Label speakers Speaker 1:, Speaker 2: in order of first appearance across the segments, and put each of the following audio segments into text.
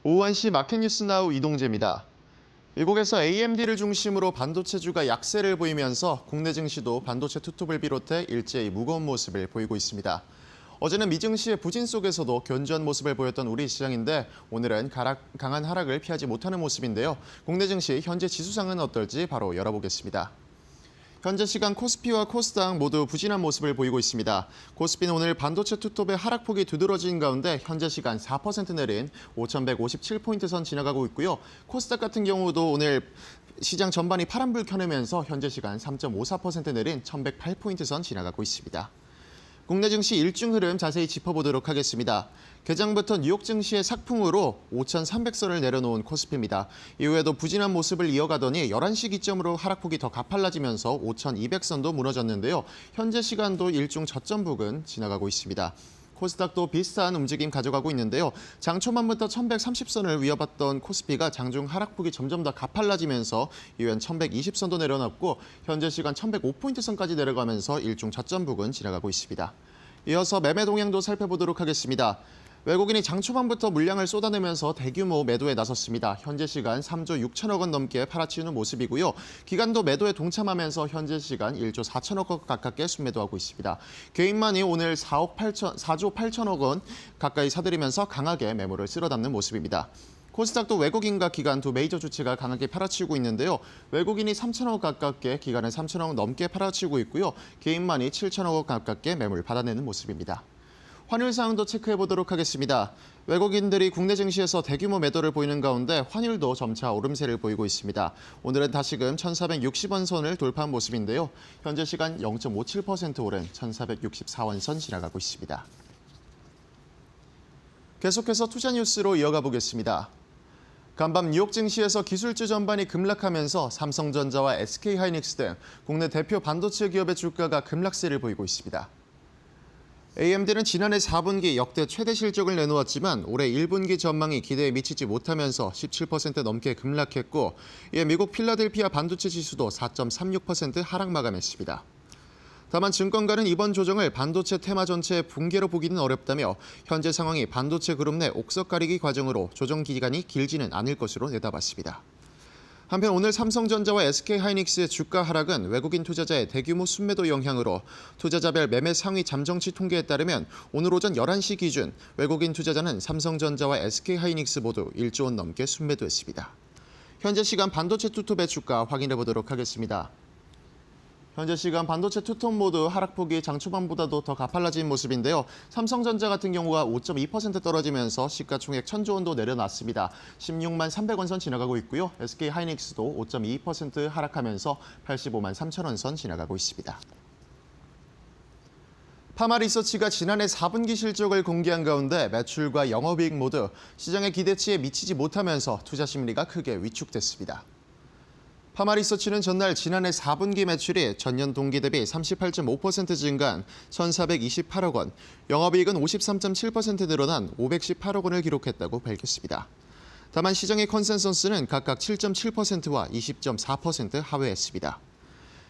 Speaker 1: 오후 1시 마켓뉴스나우 이동재입니다. 미국에서 AMD를 중심으로 반도체주가 약세를 보이면서 국내 증시도 반도체 투톱을 비롯해 일제히 무거운 모습을 보이고 있습니다. 어제는 미증시의 부진 속에서도 견조한 모습을 보였던 우리 시장인데 오늘은 강한 하락을 피하지 못하는 모습인데요. 국내 증시 현재 지수상은 어떨지 바로 열어보겠습니다. 현재 시간 코스피와 코스닥 모두 부진한 모습을 보이고 있습니다. 코스피는 오늘 반도체 투톱의 하락폭이 두드러진 가운데 현재 시간 4% 내린 5,157포인트 선 지나가고 있고요. 코스닥 같은 경우도 오늘 시장 전반이 파란불 켜내면서 현재 시간 3.54% 내린 1,108포인트 선 지나가고 있습니다. 국내 증시 일중 흐름 자세히 짚어보도록 하겠습니다. 개장부터 뉴욕 증시의 삭풍으로 5,300선을 내려놓은 코스피입니다. 이후에도 부진한 모습을 이어가더니 11시 기점으로 하락폭이 더 가팔라지면서 5,200선도 무너졌는데요. 현재 시간도 일중 저점 부근 지나가고 있습니다. 코스닥도 비슷한 움직임 가져가고 있는데요. 장 초반부터 1,130선을 위협했던 코스피가 장중 하락폭이 점점 더 가팔라지면서 이후엔 1,120선도 내려놨고 현재 시간 1,105포인트 선까지 내려가면서 일중 저점 부근 지나가고 있습니다. 이어서 매매 동향도 살펴보도록 하겠습니다. 외국인이 장 초반부터 물량을 쏟아내면서 대규모 매도에 나섰습니다. 현재 시간 3조 6천억 원 넘게 팔아치우는 모습이고요. 기관도 매도에 동참하면서 현재 시간 1조 4천억 원 가깝게 순매도하고 있습니다. 개인만이 오늘 4조 8천억 원 가까이 사들이면서 강하게 매물을 쓸어담는 모습입니다. 코스닥도 외국인과 기관 두 메이저 주체가 강하게 팔아치우고 있는데요. 외국인이 3천억 가깝게, 기관은 3천억 넘게 팔아치우고 있고요. 개인만이 7천억 원 가깝게 매물 받아내는 모습입니다. 환율 상황도 체크해보도록 하겠습니다. 외국인들이 국내 증시에서 대규모 매도를 보이는 가운데 환율도 점차 오름세를 보이고 있습니다. 오늘은 다시금 1,460원 선을 돌파한 모습인데요. 현재 시간 0.57% 오른 1,464원 선 지나가고 있습니다. 계속해서 투자 뉴스로 이어가 보겠습니다. 간밤 뉴욕 증시에서 기술주 전반이 급락하면서 삼성전자와 SK하이닉스 등 국내 대표 반도체 기업의 주가가 급락세를 보이고 있습니다. AMD는 지난해 4분기 역대 최대 실적을 내놓았지만 올해 1분기 전망이 기대에 미치지 못하면서 17% 넘게 급락했고 이에 미국 필라델피아 반도체 지수도 4.36% 하락 마감했습니다. 다만 증권가는 이번 조정을 반도체 테마 전체의 붕괴로 보기는 어렵다며 현재 상황이 반도체 그룹 내 옥석 가리기 과정으로 조정 기간이 길지는 않을 것으로 내다봤습니다. 한편 오늘 삼성전자와 SK하이닉스의 주가 하락은 외국인 투자자의 대규모 순매도 영향으로 투자자별 매매 상위 잠정치 통계에 따르면 오늘 오전 11시 기준 외국인 투자자는 삼성전자와 SK하이닉스 모두 1조 원 넘게 순매도했습니다. 현재 시간 반도체 투톱의 주가 확인해 보도록 하겠습니다. 현재 시간 반도체 투톱 모두 하락폭이 장 초반보다도 더 가팔라진 모습인데요. 삼성전자 같은 경우가 5.2% 떨어지면서 시가총액 1,000조 원도 내려놨습니다. 16만 300원 선 지나가고 있고요. SK하이닉스도 5.2% 하락하면서 85만 3천 원 선 지나가고 있습니다. 파마리서치가 지난해 4분기 실적을 공개한 가운데 매출과 영업이익 모두 시장의 기대치에 미치지 못하면서 투자 심리가 크게 위축됐습니다. 파마리서치는 전날 지난해 4분기 매출이 전년 동기 대비 38.5% 증가한 1,428억 원, 영업이익은 53.7% 늘어난 518억 원을 기록했다고 밝혔습니다. 다만 시장의 컨센서스는 각각 7.7%와 20.4% 하회했습니다.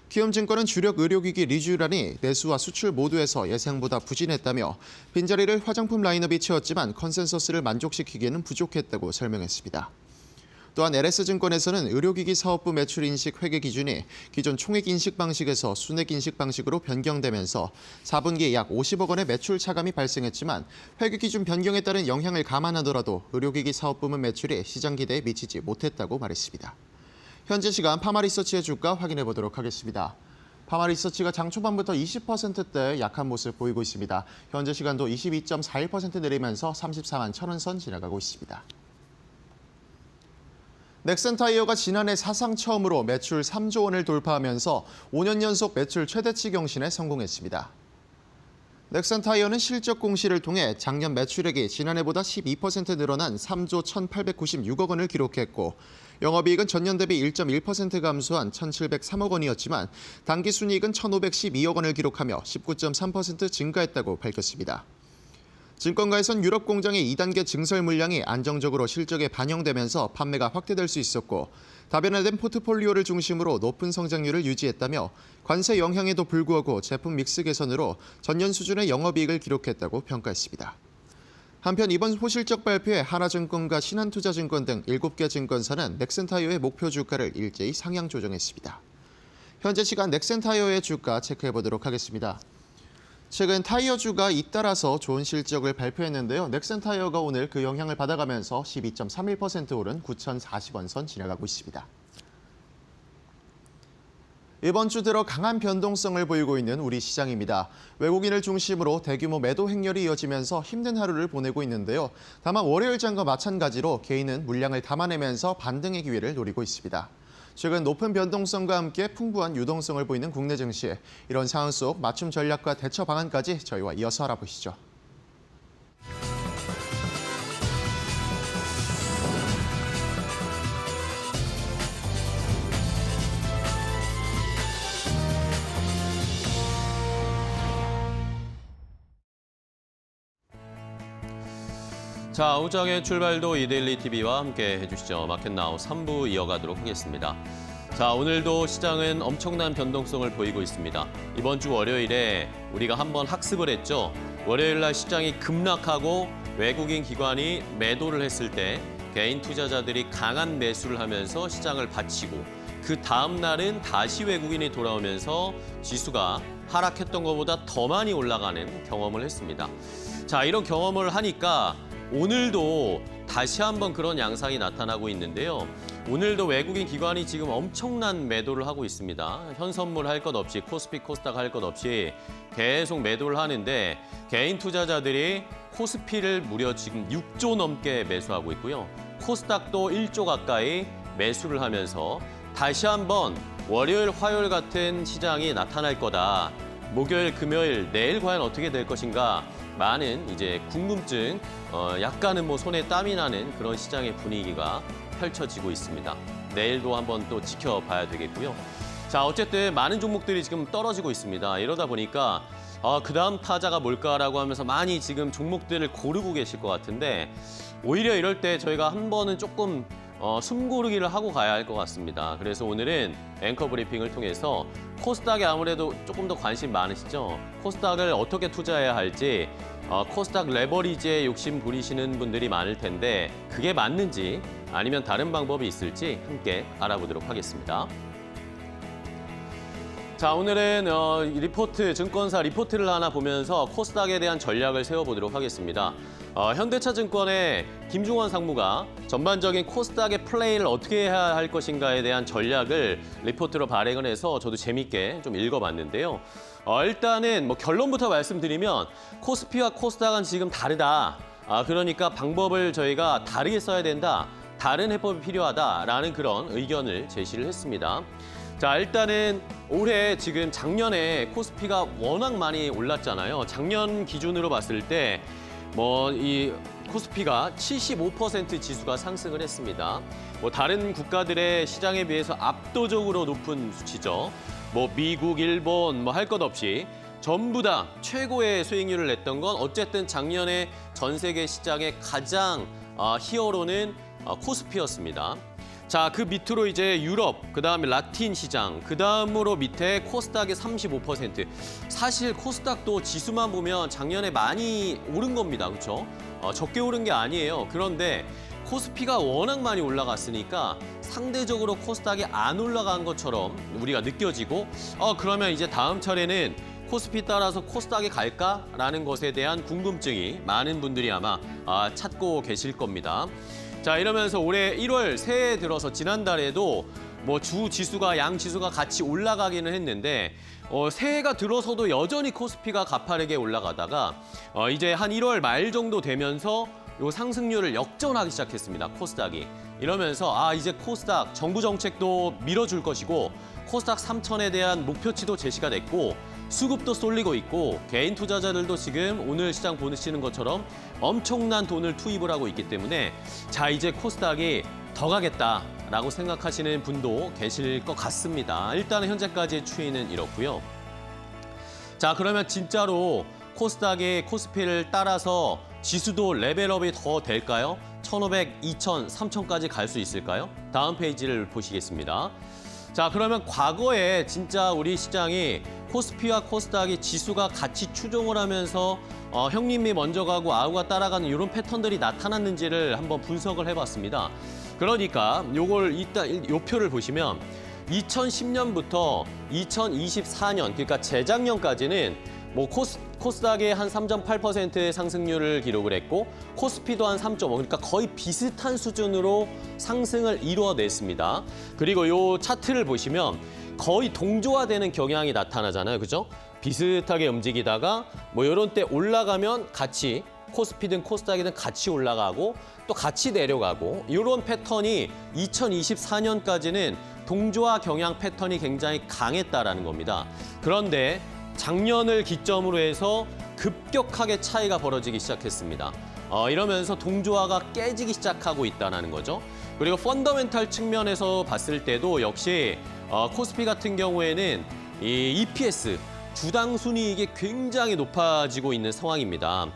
Speaker 1: 키움증권은 주력 의료기기 리쥬란이 내수와 수출 모두에서 예상보다 부진했다며 빈자리를 화장품 라인업이 채웠지만 컨센서스를 만족시키기에는 부족했다고 설명했습니다. 또한 LS증권에서는 의료기기 사업부 매출 인식 회계 기준이 기존 총액 인식 방식에서 순액 인식 방식으로 변경되면서 4분기에 약 50억 원의 매출 차감이 발생했지만 회계 기준 변경에 따른 영향을 감안하더라도 의료기기 사업부문 매출이 시장 기대에 미치지 못했다고 말했습니다. 현재 시간 파마리서치의 주가 확인해 보도록 하겠습니다. 파마리서치가 장 초반부터 20%대 약한 모습 보이고 있습니다. 현재 시간도 22.41% 내리면서 34만 1,000원 선 지나가고 있습니다. 넥센타이어가 지난해 사상 처음으로 매출 3조 원을 돌파하면서 5년 연속 매출 최대치 경신에 성공했습니다. 넥센타이어는 실적 공시를 통해 작년 매출액이 지난해보다 12% 늘어난 3조 1,896억 원을 기록했고 영업이익은 전년 대비 1.1% 감소한 1,703억 원이었지만 당기순이익은 1,512억 원을 기록하며 19.3% 증가했다고 밝혔습니다. 증권가에선 유럽 공장의 2단계 증설 물량이 안정적으로 실적에 반영되면서 판매가 확대될 수 있었고 다변화된 포트폴리오를 중심으로 높은 성장률을 유지했다며 관세 영향에도 불구하고 제품 믹스 개선으로 전년 수준의 영업이익을 기록했다고 평가했습니다. 한편 이번 호실적 발표에 하나증권과 신한투자증권 등 7개 증권사는 넥센타이어의 목표 주가를 일제히 상향 조정했습니다. 현재 시간 넥센타이어의 주가 체크해보도록 하겠습니다. 최근 타이어주가 잇따라서 좋은 실적을 발표했는데요. 넥센타이어가 오늘 그 영향을 받아가면서 12.31% 오른 9,040원 선 지나가고 있습니다. 이번 주 들어 강한 변동성을 보이고 있는 우리 시장입니다. 외국인을 중심으로 대규모 매도 행렬이 이어지면서 힘든 하루를 보내고 있는데요. 다만 월요일 장과 마찬가지로 개인은 물량을 담아내면서 반등의 기회를 노리고 있습니다. 최근 높은 변동성과 함께 풍부한 유동성을 보이는 국내 증시. 이런 상황 속 맞춤 전략과 대처 방안까지 저희와 이어서 알아보시죠.
Speaker 2: 자, 오장의 출발도 이데일리 TV와 함께 해주시죠. 마켓나우 3부 이어가도록 하겠습니다. 자, 오늘도 시장은 엄청난 변동성을 보이고 있습니다. 이번 주 월요일에 우리가 한번 학습을 했죠. 월요일 날 시장이 급락하고 외국인 기관이 매도를 했을 때 개인 투자자들이 강한 매수를 하면서 시장을 바치고 그 다음 날은 다시 외국인이 돌아오면서 지수가 하락했던 것보다 더 많이 올라가는 경험을 했습니다. 자, 이런 경험을 하니까 오늘도 다시 한번 그런 양상이 나타나고 있는데요. 오늘도 외국인 기관이 지금 엄청난 매도를 하고 있습니다. 현선물 할 것 없이 코스피, 코스닥 할 것 없이 계속 매도를 하는데 개인 투자자들이 코스피를 무려 지금 6조 넘게 매수하고 있고요. 코스닥도 1조 가까이 매수를 하면서 다시 한번 월요일, 화요일 같은 시장이 나타날 거다. 목요일, 금요일, 내일 과연 어떻게 될 것인가? 많은 이제 궁금증, 약간은 뭐 손에 땀이 나는 그런 시장의 분위기가 펼쳐지고 있습니다. 내일도 한번 또 지켜봐야 되겠고요. 자, 어쨌든 많은 종목들이 지금 떨어지고 있습니다. 이러다 보니까 그 다음 타자가 뭘까라고 하면서 많이 지금 종목들을 고르고 계실 것 같은데 오히려 이럴 때 저희가 한 번은 조금 숨 고르기를 하고 가야 할 것 같습니다. 그래서 오늘은 앵커 브리핑을 통해서 코스닥에 아무래도 조금 더 관심 많으시죠? 코스닥을 어떻게 투자해야 할지 코스닥 레버리지에 욕심 부리시는 분들이 많을 텐데 그게 맞는지 아니면 다른 방법이 있을지 함께 알아보도록 하겠습니다. 자, 오늘은 증권사 리포트를 하나 보면서 코스닥에 대한 전략을 세워보도록 하겠습니다. 현대차증권의 김중원 상무가 전반적인 코스닥의 플레이를 어떻게 해야 할 것인가에 대한 전략을 리포트로 발행을 해서 저도 재밌게 좀 읽어봤는데요. 일단은 뭐 결론부터 말씀드리면 코스피와 코스닥은 지금 다르다. 그러니까 방법을 저희가 다르게 써야 된다. 다른 해법이 필요하다라는 그런 의견을 제시를 했습니다. 자, 일단은 올해 지금 작년에 코스피가 워낙 많이 올랐잖아요. 작년 기준으로 봤을 때 이 코스피가 75% 지수가 상승을 했습니다. 다른 국가들의 시장에 비해서 압도적으로 높은 수치죠. 미국, 일본 할 것 없이 전부 다 최고의 수익률을 냈던 건 어쨌든 작년에 전 세계 시장의 가장 히어로는 코스피였습니다. 자, 그 밑으로 이제 유럽, 그다음에 라틴 시장, 그다음으로 밑에 코스닥의 35%. 사실 코스닥도 지수만 보면 작년에 많이 오른 겁니다. 그렇죠? 적게 오른 게 아니에요. 그런데 코스피가 워낙 많이 올라갔으니까 상대적으로 코스닥이 안 올라간 것처럼 우리가 느껴지고 그러면 이제 다음 차례는 코스피 따라서 코스닥에 갈까라는 것에 대한 궁금증이 많은 분들이 아마 찾고 계실 겁니다. 자, 이러면서 올해 1월 새해 들어서 지난달에도 주 지수가 양 지수가 같이 올라가기는 했는데 새해가 들어서도 여전히 코스피가 가파르게 올라가다가 이제 한 1월 말 정도 되면서 요 상승률을 역전하기 시작했습니다. 코스닥이. 이러면서 이제 코스닥 정부 정책도 밀어줄 것이고 코스닥 3,000에 대한 목표치도 제시가 됐고 수급도 쏠리고 있고 개인 투자자들도 지금 오늘 시장 보시는 것처럼 엄청난 돈을 투입을 하고 있기 때문에 자, 이제 코스닥이 더 가겠다라고 생각하시는 분도 계실 것 같습니다. 일단은 현재까지의 추이는 이렇고요. 자, 그러면 진짜로 코스닥이 코스피를 따라서 지수도 레벨업이 더 될까요? 1,500, 2,000, 3,000까지 갈 수 있을까요? 다음 페이지를 보시겠습니다. 자, 그러면 과거에 진짜 우리 시장이 코스피와 코스닥이 지수가 같이 추종을 하면서 형님이 먼저 가고 아우가 따라가는 이런 패턴들이 나타났는지를 한번 분석을 해봤습니다. 그러니까 요걸 일단 요 표를 보시면 2010년부터 2024년, 그러니까 재작년까지는 뭐 코스닥이 한 3.8%의 상승률을 기록을 했고 코스피도 한 3.5, 그러니까 거의 비슷한 수준으로 상승을 이루어냈습니다. 그리고 요 차트를 보시면 거의 동조화되는 경향이 나타나잖아요, 그죠? 비슷하게 움직이다가 뭐 이런 때 올라가면 같이 코스피든 코스닥이든 같이 올라가고 또 같이 내려가고 이런 패턴이 2024년까지는 동조화 경향 패턴이 굉장히 강했다라는 겁니다. 그런데 작년을 기점으로 해서 급격하게 차이가 벌어지기 시작했습니다. 이러면서 동조화가 깨지기 시작하고 있다는 거죠. 그리고 펀더멘탈 측면에서 봤을 때도 역시 코스피 같은 경우에는 이 EPS, 주당 순이익이 굉장히 높아지고 있는 상황입니다.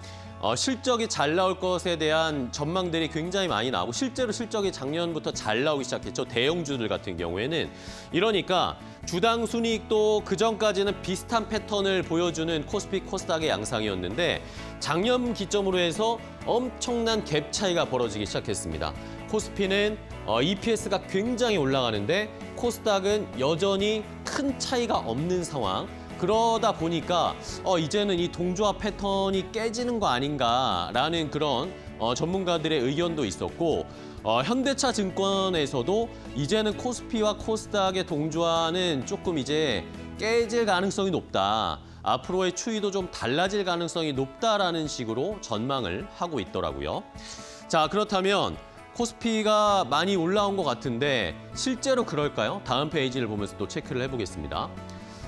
Speaker 2: 실적이 잘 나올 것에 대한 전망들이 굉장히 많이 나오고 실제로 실적이 작년부터 잘 나오기 시작했죠. 대형주들 같은 경우에는. 이러니까 주당 순이익도 그전까지는 비슷한 패턴을 보여주는 코스피 코스닥의 양상이었는데 작년 기점으로 해서 엄청난 갭 차이가 벌어지기 시작했습니다. 코스피는 EPS가 굉장히 올라가는데 코스닥은 여전히 큰 차이가 없는 상황. 그러다 보니까 이제는 이 동조화 패턴이 깨지는 거 아닌가라는 그런 전문가들의 의견도 있었고 현대차 증권에서도 이제는 코스피와 코스닥의 동조화는 조금 이제 깨질 가능성이 높다. 앞으로의 추이도 좀 달라질 가능성이 높다라는 식으로 전망을 하고 있더라고요. 자, 그렇다면 코스피가 많이 올라온 것 같은데 실제로 그럴까요? 다음 페이지를 보면서 또 체크를 해보겠습니다.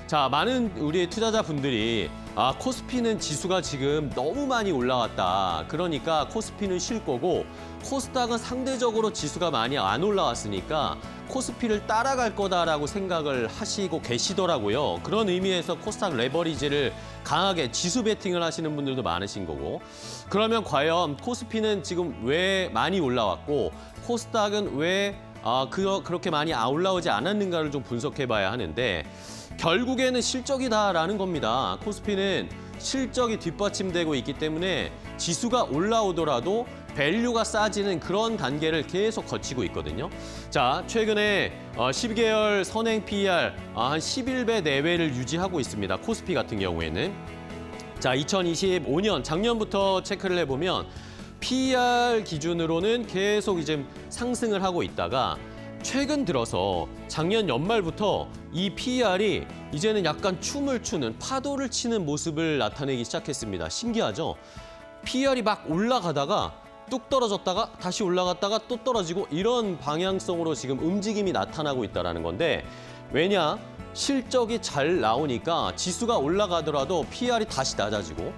Speaker 2: 자, 많은 우리 투자자분들이 코스피는 지수가 지금 너무 많이 올라왔다. 그러니까 코스피는 쉴 거고 코스닥은 상대적으로 지수가 많이 안 올라왔으니까 코스피를 따라갈 거다라고 생각을 하시고 계시더라고요. 그런 의미에서 코스닥 레버리지를 강하게 지수 베팅을 하시는 분들도 많으신 거고. 그러면 과연 코스피는 지금 왜 많이 올라왔고 코스닥은 왜 그렇게 많이 올라오지 않았는가를 좀 분석해 봐야 하는데 결국에는 실적이다라는 겁니다. 코스피는 실적이 뒷받침되고 있기 때문에 지수가 올라오더라도 밸류가 싸지는 그런 단계를 계속 거치고 있거든요. 자, 최근에 12개월 선행 PER 한 11배 내외를 유지하고 있습니다. 코스피 같은 경우에는. 자, 2025년 작년부터 체크를 해보면 PER 기준으로는 계속 이제 상승을 하고 있다가 최근 들어서 작년 연말부터 이 PER이 이제는 약간 춤을 추는 파도를 치는 모습을 나타내기 시작했습니다. 신기하죠? PER이 막 올라가다가 뚝 떨어졌다가 다시 올라갔다가 또 떨어지고 이런 방향성으로 지금 움직임이 나타나고 있다는 건데 왜냐? 실적이 잘 나오니까 지수가 올라가더라도 PER이 다시 낮아지고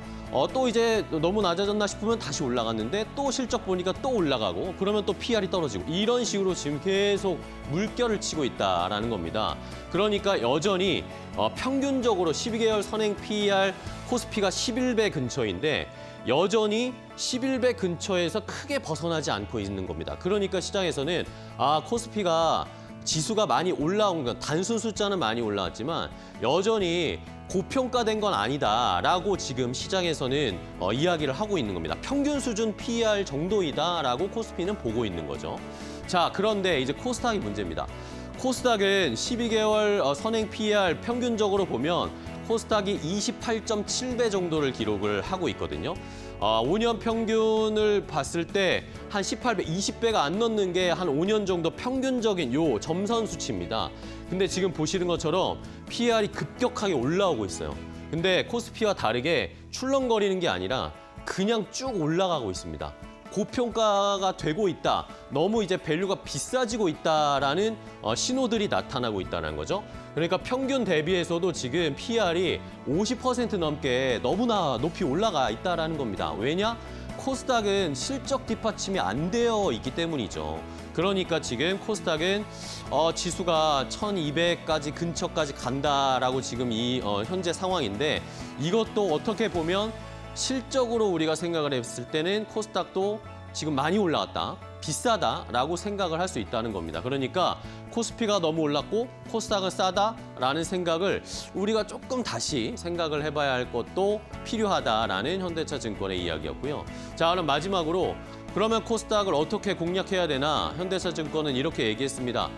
Speaker 2: 또 이제 너무 낮아졌나 싶으면 다시 올라갔는데 또 실적 보니까 또 올라가고 그러면 또 PER이 떨어지고 이런 식으로 지금 계속 물결을 치고 있다라는 겁니다. 그러니까 여전히 평균적으로 12개월 선행 PER 코스피가 11배 근처인데 여전히 11배 근처에서 크게 벗어나지 않고 있는 겁니다. 그러니까 시장에서는 코스피가 지수가 많이 올라온 건 단순 숫자는 많이 올라왔지만 여전히 고평가된 건 아니다라고 지금 시장에서는 이야기를 하고 있는 겁니다. 평균 수준 PER 정도이다라고 코스피는 보고 있는 거죠. 자, 그런데 이제 코스닥이 문제입니다. 코스닥은 12개월 선행 PER 평균적으로 보면 코스닥이 28.7배 정도를 기록을 하고 있거든요. 5년 평균을 봤을 때 한 18배, 20배가 안 넘는 게 한 5년 정도 평균적인 요 점선 수치입니다. 근데 지금 보시는 것처럼 PER이 급격하게 올라오고 있어요. 근데 코스피와 다르게 출렁거리는 게 아니라 그냥 쭉 올라가고 있습니다. 고평가가 되고 있다. 너무 이제 밸류가 비싸지고 있다라는 신호들이 나타나고 있다는 거죠. 그러니까 평균 대비해서도 지금 PER이 50% 넘게 너무나 높이 올라가 있다라는 겁니다. 왜냐? 코스닥은 실적 뒷받침이 안 되어 있기 때문이죠. 그러니까 지금 코스닥은 지수가 1200까지 근처까지 간다라고 지금 이 현재 상황인데 이것도 어떻게 보면 실적으로 우리가 생각을 했을 때는 코스닥도 지금 많이 올라왔다. 비싸다라고 생각을 할 수 있다는 겁니다. 그러니까 코스피가 너무 올랐고 코스닥은 싸다라는 생각을 우리가 조금 다시 생각을 해봐야 할 것도 필요하다라는 현대차증권의 이야기였고요. 자, 그럼 마지막으로 그러면 코스닥을 어떻게 공략해야 되나? 현대차증권은 이렇게 얘기했습니다.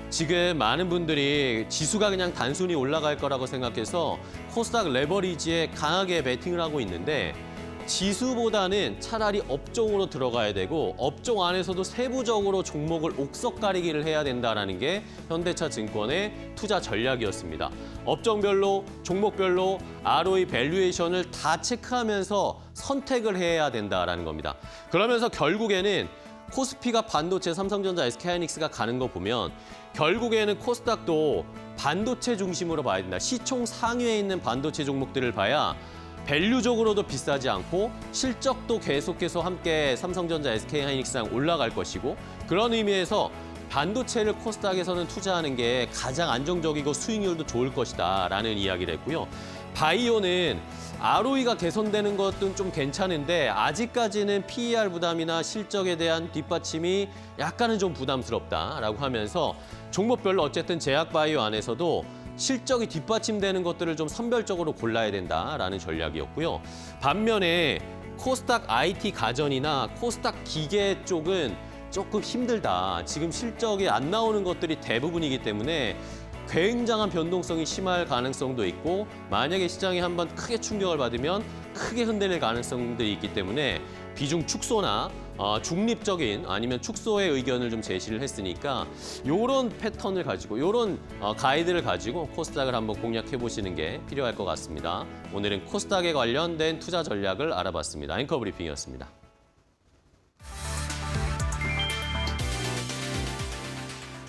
Speaker 2: 지금 많은 분들이 지수가 그냥 단순히 올라갈 거라고 생각해서 코스닥 레버리지에 강하게 베팅을 하고 있는데 지수보다는 차라리 업종으로 들어가야 되고 업종 안에서도 세부적으로 종목을 옥석가리기를 해야 된다는 게 현대차증권의 투자 전략이었습니다. 업종별로, 종목별로 ROE 밸류에이션을 다 체크하면서 선택을 해야 된다는 겁니다. 그러면서 결국에는 코스피가 반도체, 삼성전자, SK하이닉스가 가는 거 보면 결국에는 코스닥도 반도체 중심으로 봐야 된다. 시총 상위에 있는 반도체 종목들을 봐야 밸류적으로도 비싸지 않고 실적도 계속해서 함께 삼성전자, SK하이닉스랑 올라갈 것이고 그런 의미에서 반도체를 코스닥에서는 투자하는 게 가장 안정적이고 수익률도 좋을 것이다 라는 이야기를 했고요. 바이오는 ROE가 개선되는 것은 좀 괜찮은데 아직까지는 PER 부담이나 실적에 대한 뒷받침이 약간은 좀 부담스럽다라고 하면서 종목별로 어쨌든 제약바이오 안에서도 실적이 뒷받침되는 것들을 좀 선별적으로 골라야 된다라는 전략이었고요. 반면에 코스닥 IT 가전이나 코스닥 기계 쪽은 조금 힘들다. 지금 실적이 안 나오는 것들이 대부분이기 때문에 굉장한 변동성이 심할 가능성도 있고 만약에 시장이 한번 크게 충격을 받으면 크게 흔들릴 가능성들이 있기 때문에 비중 축소나 중립적인 아니면 축소의 의견을 좀 제시를 했으니까 이런 패턴을 가지고 이런 가이드를 가지고 코스닥을 한번 공략해 보시는 게 필요할 것 같습니다. 오늘은 코스닥에 관련된 투자 전략을 알아봤습니다. 앵커 브리핑이었습니다.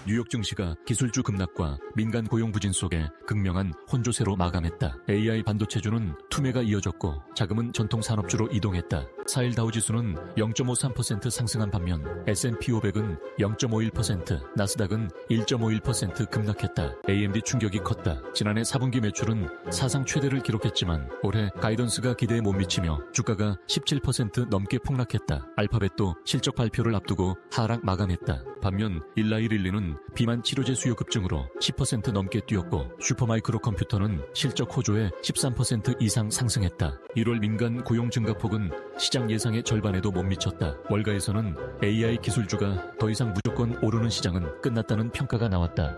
Speaker 3: 뉴욕 증시가 기술주 급락과 민간 고용 부진 속에 극명한 혼조세로 마감했다. AI 반도체주는 투매가 이어졌고 자금은 전통 산업주로 이동했다. 4일 다우지수는 0.53% 상승한 반면 S&P 500은 0.51%, 나스닥은 1.51% 급락했다. AMD 충격이 컸다. 지난해 4분기 매출은 사상 최대를 기록했지만 올해 가이던스가 기대에 못 미치며 주가가 17% 넘게 폭락했다. 알파벳도 실적 발표를 앞두고 하락 마감했다. 반면 일라이릴리는 비만 치료제 수요 급증으로 10% 넘게 뛰었고 슈퍼마이크로 컴퓨터는 실적 호조에 13% 이상 상승했다. 1월 민간 고용 증가폭은 시장 예상의 절반에도 못 미쳤다. 월가에서는 AI 기술주가 더 이상 무조건 오르는 시장은 끝났다는 평가가 나왔다.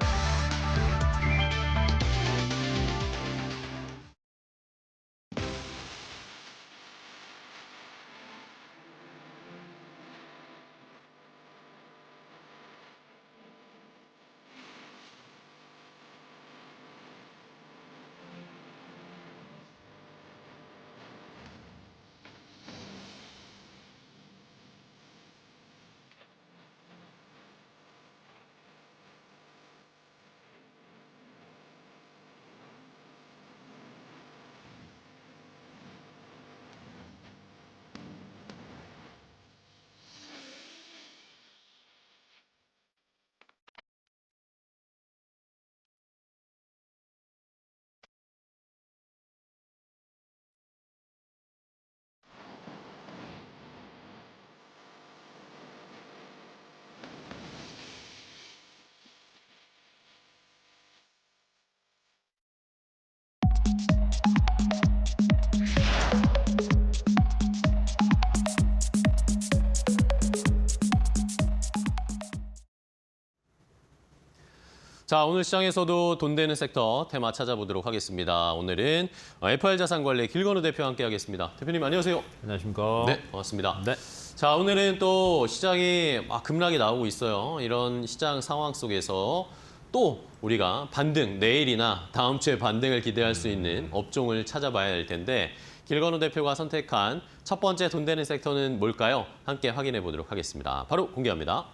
Speaker 2: 자, 오늘 시장에서도 돈 되는 섹터 테마 찾아보도록 하겠습니다. 오늘은 FR자산관리 길건우 대표와 함께하겠습니다. 대표님 안녕하세요.
Speaker 4: 안녕하십니까.
Speaker 2: 네, 반갑습니다.
Speaker 4: 네.
Speaker 2: 자, 오늘은 또 시장이 급락이 나오고 있어요. 이런 시장 상황 속에서 또 우리가 반등, 내일이나 다음 주에 반등을 기대할 수 있는 업종을 찾아봐야 할 텐데 길건우 대표가 선택한 첫 번째 돈 되는 섹터는 뭘까요? 함께 확인해 보도록 하겠습니다. 바로 공개합니다.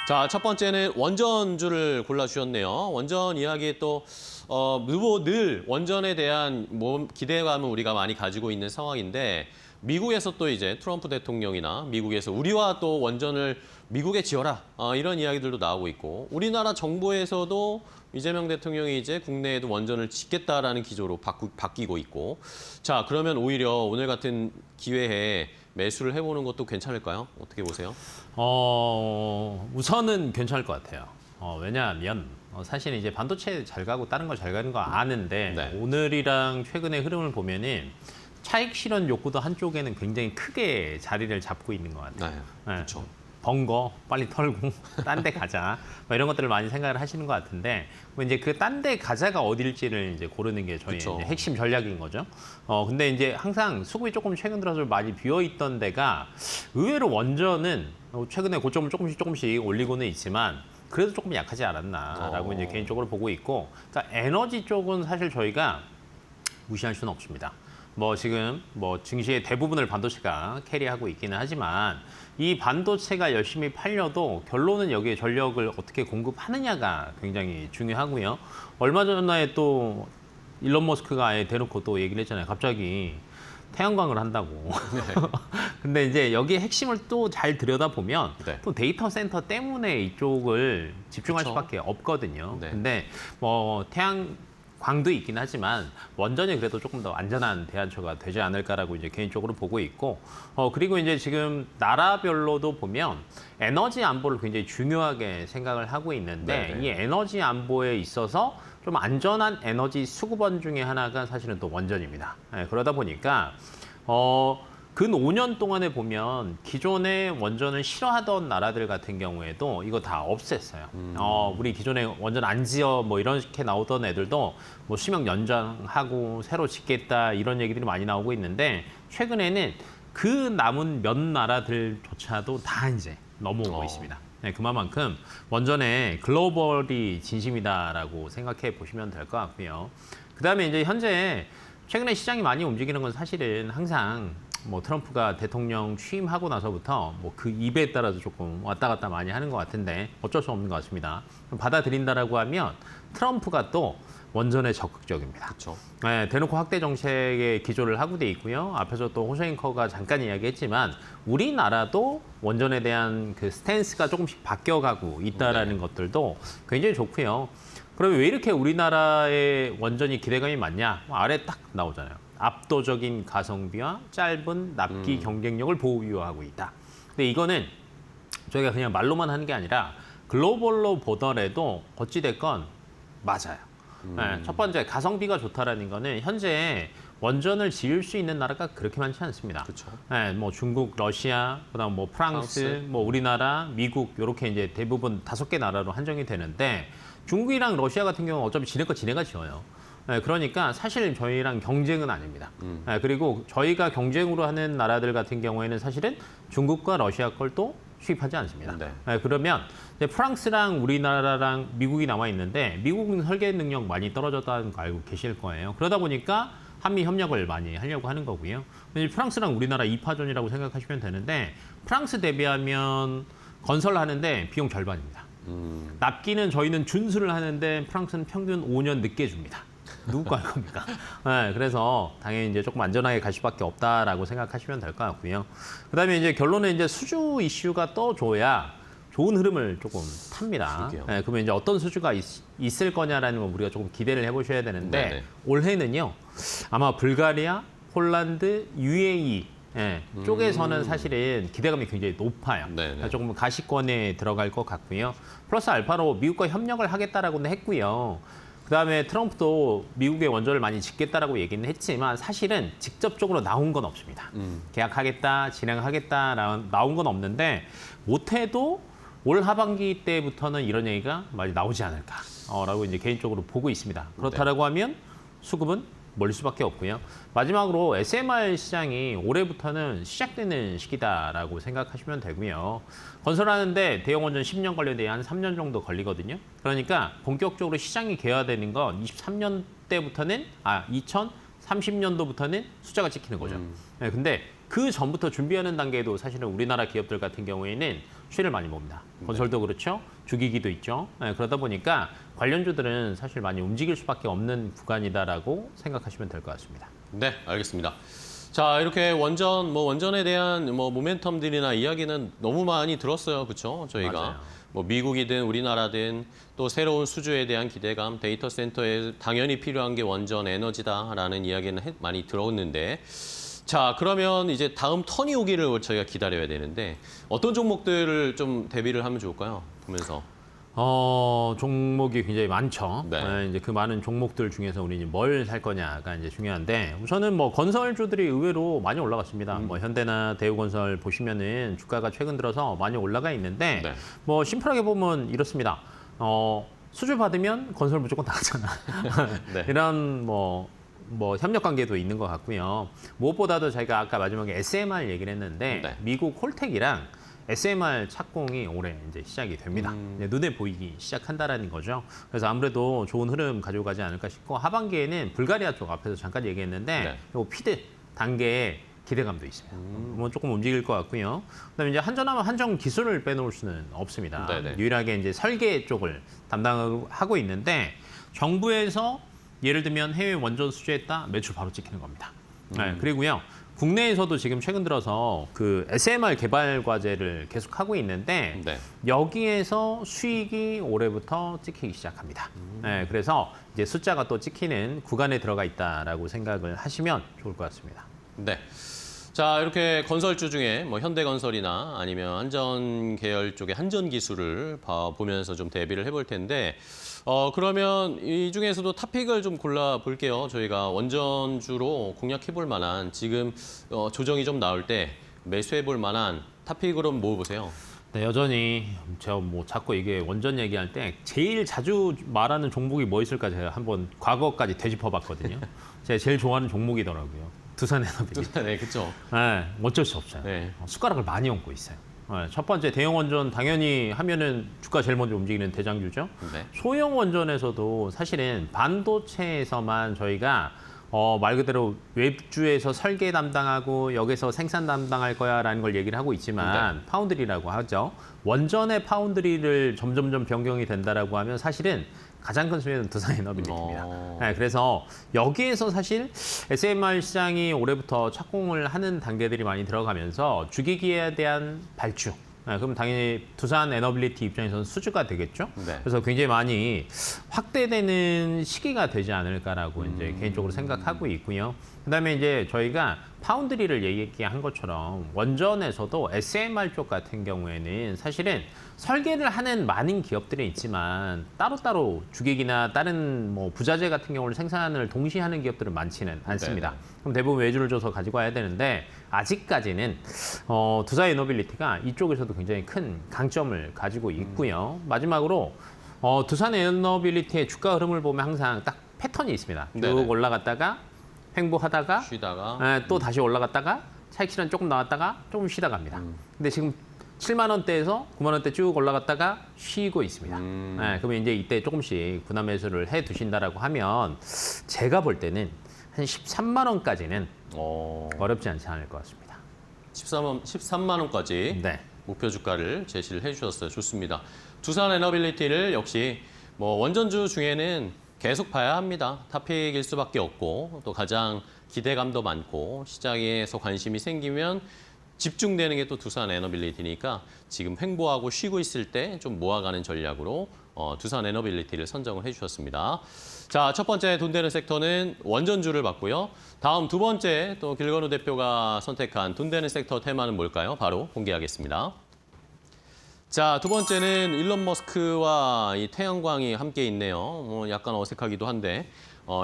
Speaker 2: 자, 첫 번째는 원전주를 골라주셨네요. 원전 이야기 또 늘 원전에 대한 기대감은 우리가 많이 가지고 있는 상황인데 미국에서 또 이제 트럼프 대통령이나 미국에서 우리와 또 원전을 미국에 지어라 이런 이야기들도 나오고 있고 우리나라 정부에서도 이재명 대통령이 이제 국내에도 원전을 짓겠다라는 기조로 바뀌고 있고 자, 그러면 오히려 오늘 같은 기회에 매수를 해보는 것도 괜찮을까요? 어떻게 보세요?
Speaker 4: 우선은 괜찮을 것 같아요. 왜냐하면 사실 이제 반도체 잘 가고 다른 거 잘 가는 거 아는데
Speaker 2: 네.
Speaker 4: 오늘이랑 최근의 흐름을 보면은 차익 실현 욕구도 한쪽에는 굉장히 크게 자리를 잡고 있는 것 같아요.
Speaker 2: 네,
Speaker 4: 네.
Speaker 2: 그렇죠.
Speaker 4: 번 거 빨리 털고 딴 데 가자 뭐 이런 것들을 많이 생각을 하시는 것 같은데 뭐 이제 그 딴 데 가자가 어딜지를 이제 고르는 게 저희
Speaker 2: 그쵸.
Speaker 4: 이제 핵심 전략인 거죠. 근데 이제 항상 수급이 조금 최근 들어서 많이 비어 있던 데가 의외로 원전은 최근에 고점을 조금씩 올리고는 있지만 그래도 조금 약하지 않았나라고 이제 개인적으로 보고 있고, 그러니까 에너지 쪽은 사실 저희가 무시할 수는 없습니다. 뭐 지금 뭐 증시의 대부분을 반도체가 캐리하고 있기는 하지만 이 반도체가 열심히 팔려도 결론은 여기에 전력을 어떻게 공급하느냐가 굉장히 중요하고요. 얼마 전에 또 일론 머스크가 아예 대놓고 또 얘기를 했잖아요. 갑자기 태양광을 한다고. 근데 이제 여기에 핵심을 또 잘 들여다보면
Speaker 2: 네.
Speaker 4: 또 데이터 센터 때문에 이쪽을 집중할
Speaker 2: 그쵸.
Speaker 4: 수밖에 없거든요.
Speaker 2: 네.
Speaker 4: 근데 뭐 태양광도 있긴 하지만 원전이 그래도 조금 더 안전한 대안처가 되지 않을까라고 이제 개인적으로 보고 있고, 그리고 이제 지금 나라별로도 보면 에너지 안보를 굉장히 중요하게 생각을 하고 있는데
Speaker 2: 네네.
Speaker 4: 이 에너지 안보에 있어서 좀 안전한 에너지 수급원 중에 하나가 사실은 또 원전입니다. 그러다 보니까 근 5년 동안에 보면 기존의 원전을 싫어하던 나라들 같은 경우에도 이거 다 없앴어요. 우리 기존에 원전 안 지어 뭐 이렇게 나오던 애들도 뭐 수명 연장하고 새로 짓겠다 이런 얘기들이 많이 나오고 있는데 최근에는 그 남은 몇 나라들조차도 다 이제 넘어오고 있습니다. 네, 그만큼 원전에 글로벌이 진심이다라고 생각해 보시면 될 것 같고요. 그다음에 이제 현재 최근에 시장이 많이 움직이는 건 사실은 항상 뭐 트럼프가 대통령 취임하고 나서부터 뭐 그 입에 따라서 조금 왔다 갔다 많이 하는 것 같은데 어쩔 수 없는 것 같습니다. 받아들인다라고 하면 트럼프가 또 원전에 적극적입니다.
Speaker 2: 그렇죠.
Speaker 4: 네, 대놓고 확대 정책에 기조를 하고 돼 있고요. 앞에서 또 호셔잉커가 잠깐 이야기했지만 우리나라도 원전에 대한 그 스탠스가 조금씩 바뀌어가고 있다라는 것들도 굉장히 좋고요. 그러면 왜 이렇게 우리나라의 원전이 기대감이 많냐? 아래 딱 나오잖아요. 압도적인 가성비와 짧은 납기 경쟁력을 보유하고 있다. 근데 이거는 저희가 그냥 말로만 하는 게 아니라 글로벌로 보더라도 어찌됐건 맞아요. 네, 첫 번째 가성비가 좋다라는 거는 현재 원전을 지을 수 있는 나라가 그렇게 많지 않습니다.
Speaker 2: 그렇죠.
Speaker 4: 네, 뭐 중국, 러시아, 그다음 뭐 프랑스, 뭐 우리나라, 미국 이렇게 이제 대부분 5개 나라로 한정이 되는데 중국이랑 러시아 같은 경우는 어차피 지낼 거 지네가 지어요. 네, 그러니까 사실 저희랑 경쟁은 아닙니다. 네, 그리고 저희가 경쟁으로 하는 나라들 같은 경우에는 사실은 중국과 러시아 걸 또 수입하지 않습니다.
Speaker 2: 네.
Speaker 4: 네, 그러면 이제 프랑스랑 우리나라랑 미국이 남아 있는데 미국은 설계 능력 많이 떨어졌다는 거 알고 계실 거예요. 그러다 보니까 한미 협력을 많이 하려고 하는 거고요. 프랑스랑 우리나라 2파전이라고 생각하시면 되는데 프랑스 대비하면 건설하는데 비용 절반입니다. 납기는 저희는 준수를 하는데 프랑스는 평균 5년 늦게 줍니다. 누구 할 겁니까? 네, 그래서 당연히 이제 조금 안전하게 갈 수밖에 없다라고 생각하시면 될 것 같고요. 그다음에 이제 결론은 이제 수주 이슈가 떠줘야 좋은 흐름을 조금 탑니다. 네, 그러면 이제 어떤 수주가 있을 거냐라는 거 우리가 조금 기대를 해보셔야 되는데
Speaker 2: 네네.
Speaker 4: 올해는요 아마 불가리아, 폴란드, UAE 쪽에서는 사실은 기대감이 굉장히 높아요.
Speaker 2: 네네.
Speaker 4: 조금 가시권에 들어갈 것 같고요. 플러스 알파로 미국과 협력을 하겠다라고는 했고요. 그다음에 트럼프도 미국의 원전을 많이 짓겠다라고 얘기는 했지만 사실은 직접적으로 나온 건 없습니다. 계약하겠다, 진행하겠다 나온 건 없는데 못해도 올 하반기 때부터는 이런 얘기가 많이 나오지 않을까라고 이제 개인적으로 보고 있습니다. 그렇다라고 하면 수급은 몰릴 수밖에 없고요. 마지막으로 SMR 시장이 올해부터는 시작되는 시기다라고 생각하시면 되고요. 건설하는데 대형 원전 10년 걸리는데 한 3년 정도 걸리거든요. 그러니까 본격적으로 시장이 개화되는 건 23년 때부터는 2030년도부터는 숫자가 찍히는 거죠. 네, 근데 그 전부터 준비하는 단계에도 사실은 우리나라 기업들 같은 경우에는 수혜를 많이 봅니다. 건설도 그렇죠. 주기기도 있죠. 네, 그러다 보니까 관련주들은 사실 많이 움직일 수밖에 없는 구간이다라고 생각하시면 될 것 같습니다.
Speaker 2: 네, 알겠습니다. 자, 이렇게 원전에 대한 모멘텀들이나 이야기는 너무 많이 들었어요. 그렇죠? 저희가.
Speaker 4: 맞아요.
Speaker 2: 뭐 미국이든 우리나라든 또 새로운 수주에 대한 기대감, 데이터 센터에 당연히 필요한 게 원전 에너지다라는 이야기는 많이 들었는데 자, 그러면 이제 다음 턴이 오기를 저희가 기다려야 되는데 어떤 종목들을 좀 대비를 하면 좋을까요? 보면서.
Speaker 4: 종목이 굉장히 많죠.
Speaker 2: 네.
Speaker 4: 이제 그 많은 종목들 중에서 우리 뭘 살 거냐가 이제 중요한데 우선은 뭐 건설주들이 의외로 많이 올라갔습니다. 뭐 현대나 대우건설 보시면은 주가가 최근 들어서 많이 올라가 있는데
Speaker 2: 네.
Speaker 4: 뭐 심플하게 보면 이렇습니다. 수주 받으면 건설 무조건 나가잖아.
Speaker 2: 네.
Speaker 4: 이런 뭐 협력 관계도 있는 것 같고요. 무엇보다도 저희가 아까 마지막에 SMR 얘기를 했는데
Speaker 2: 네.
Speaker 4: 미국 콜텍이랑 SMR 착공이 올해 이제 시작이 됩니다. 이제 눈에 보이기 시작한다라는 거죠. 그래서 아무래도 좋은 흐름 가지고 가지 않을까 싶고 하반기에는 불가리아 쪽 앞에서 잠깐 얘기했는데
Speaker 2: 네.
Speaker 4: 요 피드 단계에 기대감도 있습니다. 뭐 조금 움직일 것 같고요. 그다음에 이제 한전하면 한전 기술을 빼놓을 수는 없습니다.
Speaker 2: 네네.
Speaker 4: 유일하게 이제 설계 쪽을 담당하고 있는데 정부에서 예를 들면 해외 원전 수주했다 매출 바로 찍히는 겁니다. 네, 그리고요. 국내에서도 지금 최근 들어서 그 SMR 개발 과제를 계속 하고 있는데
Speaker 2: 네.
Speaker 4: 여기에서 수익이 올해부터 찍히기 시작합니다. 네, 그래서 이제 숫자가 또 찍히는 구간에 들어가 있다라고 생각을 하시면 좋을 것 같습니다.
Speaker 2: 네. 자, 이렇게 건설주 중에 뭐 현대건설이나 아니면 한전 계열 쪽의 한전기술을 보면서 좀 대비를 해볼 텐데 그러면 이 중에서도 탑픽을 좀 골라볼게요. 저희가 원전주로 공략해볼 만한 지금 조정이 좀 나올 때 매수해볼 만한 탑픽으로 모아보세요.
Speaker 4: 네, 여전히 제가 뭐 자꾸 이게 원전 얘기할 때 제일 자주 말하는 종목이 뭐 있을까 제가 한번 과거까지 되짚어봤거든요. 제가 제일 좋아하는 종목이더라고요. 두산에너빌리티.
Speaker 2: 네, 그렇죠.
Speaker 4: 네, 어쩔 수 없어요.
Speaker 2: 네.
Speaker 4: 숟가락을 많이 얹고 있어요. 네, 첫 번째 대형 원전 당연히 하면은 주가 제일 먼저 움직이는 대장주죠.
Speaker 2: 네.
Speaker 4: 소형 원전에서도 사실은 반도체에서만 저희가 말 그대로 웹주에서 설계 담당하고 여기서 생산 담당할 거야라는 걸 얘기를 하고 있지만 파운드리라고 하죠. 원전의 파운드리를 점점점 변경이 된다라고 하면 사실은 가장 큰 수혜는 두산에너빌리티입니다. 네, 그래서 여기에서 사실 SMR 시장이 올해부터 착공을 하는 단계들이 많이 들어가면서 주기기에 대한 발주. 네, 그럼 당연히 두산에너빌리티 입장에서는 수주가 되겠죠.
Speaker 2: 네.
Speaker 4: 그래서 굉장히 많이 확대되는 시기가 되지 않을까라고 이제 개인적으로 생각하고 있고요. 그다음에 이제 저희가 파운드리를 얘기한 것처럼 원전에서도 SMR 쪽 같은 경우에는 사실은 설계를 하는 많은 기업들이 있지만 따로따로 주객이나 다른 뭐 부자재 같은 경우를 생산을 동시에 하는 기업들은 많지는 않습니다.
Speaker 2: 네네.
Speaker 4: 그럼 대부분 외주를 줘서 가지고 와야 되는데 아직까지는 두산에너빌리티가 이쪽에서도 굉장히 큰 강점을 가지고 있고요. 마지막으로 두산에너빌리티의 주가 흐름을 보면 항상 딱 패턴이 있습니다. 쭉
Speaker 2: 네네.
Speaker 4: 올라갔다가 횡보하다가
Speaker 2: 쉬다가
Speaker 4: 또 다시 올라갔다가 차익 실현 조금 나왔다가 조금 쉬다 갑니다. 근데 지금 7만 원대에서 9만 원대 쭉 올라갔다가 쉬고 있습니다. 그러면 이제 이때 조금씩 분할 매수를 해 두신다라고 하면 제가 볼 때는 한 13만 원까지는 어렵지 않지 않을 것 같습니다.
Speaker 2: 13만 원까지
Speaker 4: 네.
Speaker 2: 목표 주가를 제시를 해주셨어요. 좋습니다. 두산에너빌리티를 역시 뭐 원전주 중에는 계속 봐야 합니다. 탑픽일 수밖에 없고 또 가장 기대감도 많고 시장에서 관심이 생기면 집중되는 게 또 두산에너빌리티니까 지금 횡보하고 쉬고 있을 때 좀 모아가는 전략으로 두산에너빌리티를 선정을 해주셨습니다. 자, 첫 번째 돈 되는 섹터는 원전주를 봤고요. 다음 두 번째 또 길건우 대표가 선택한 돈 되는 섹터 테마는 뭘까요? 바로 공개하겠습니다. 자, 두 번째는 일론 머스크와 이 태양광이 함께 있네요. 약간 어색하기도 한데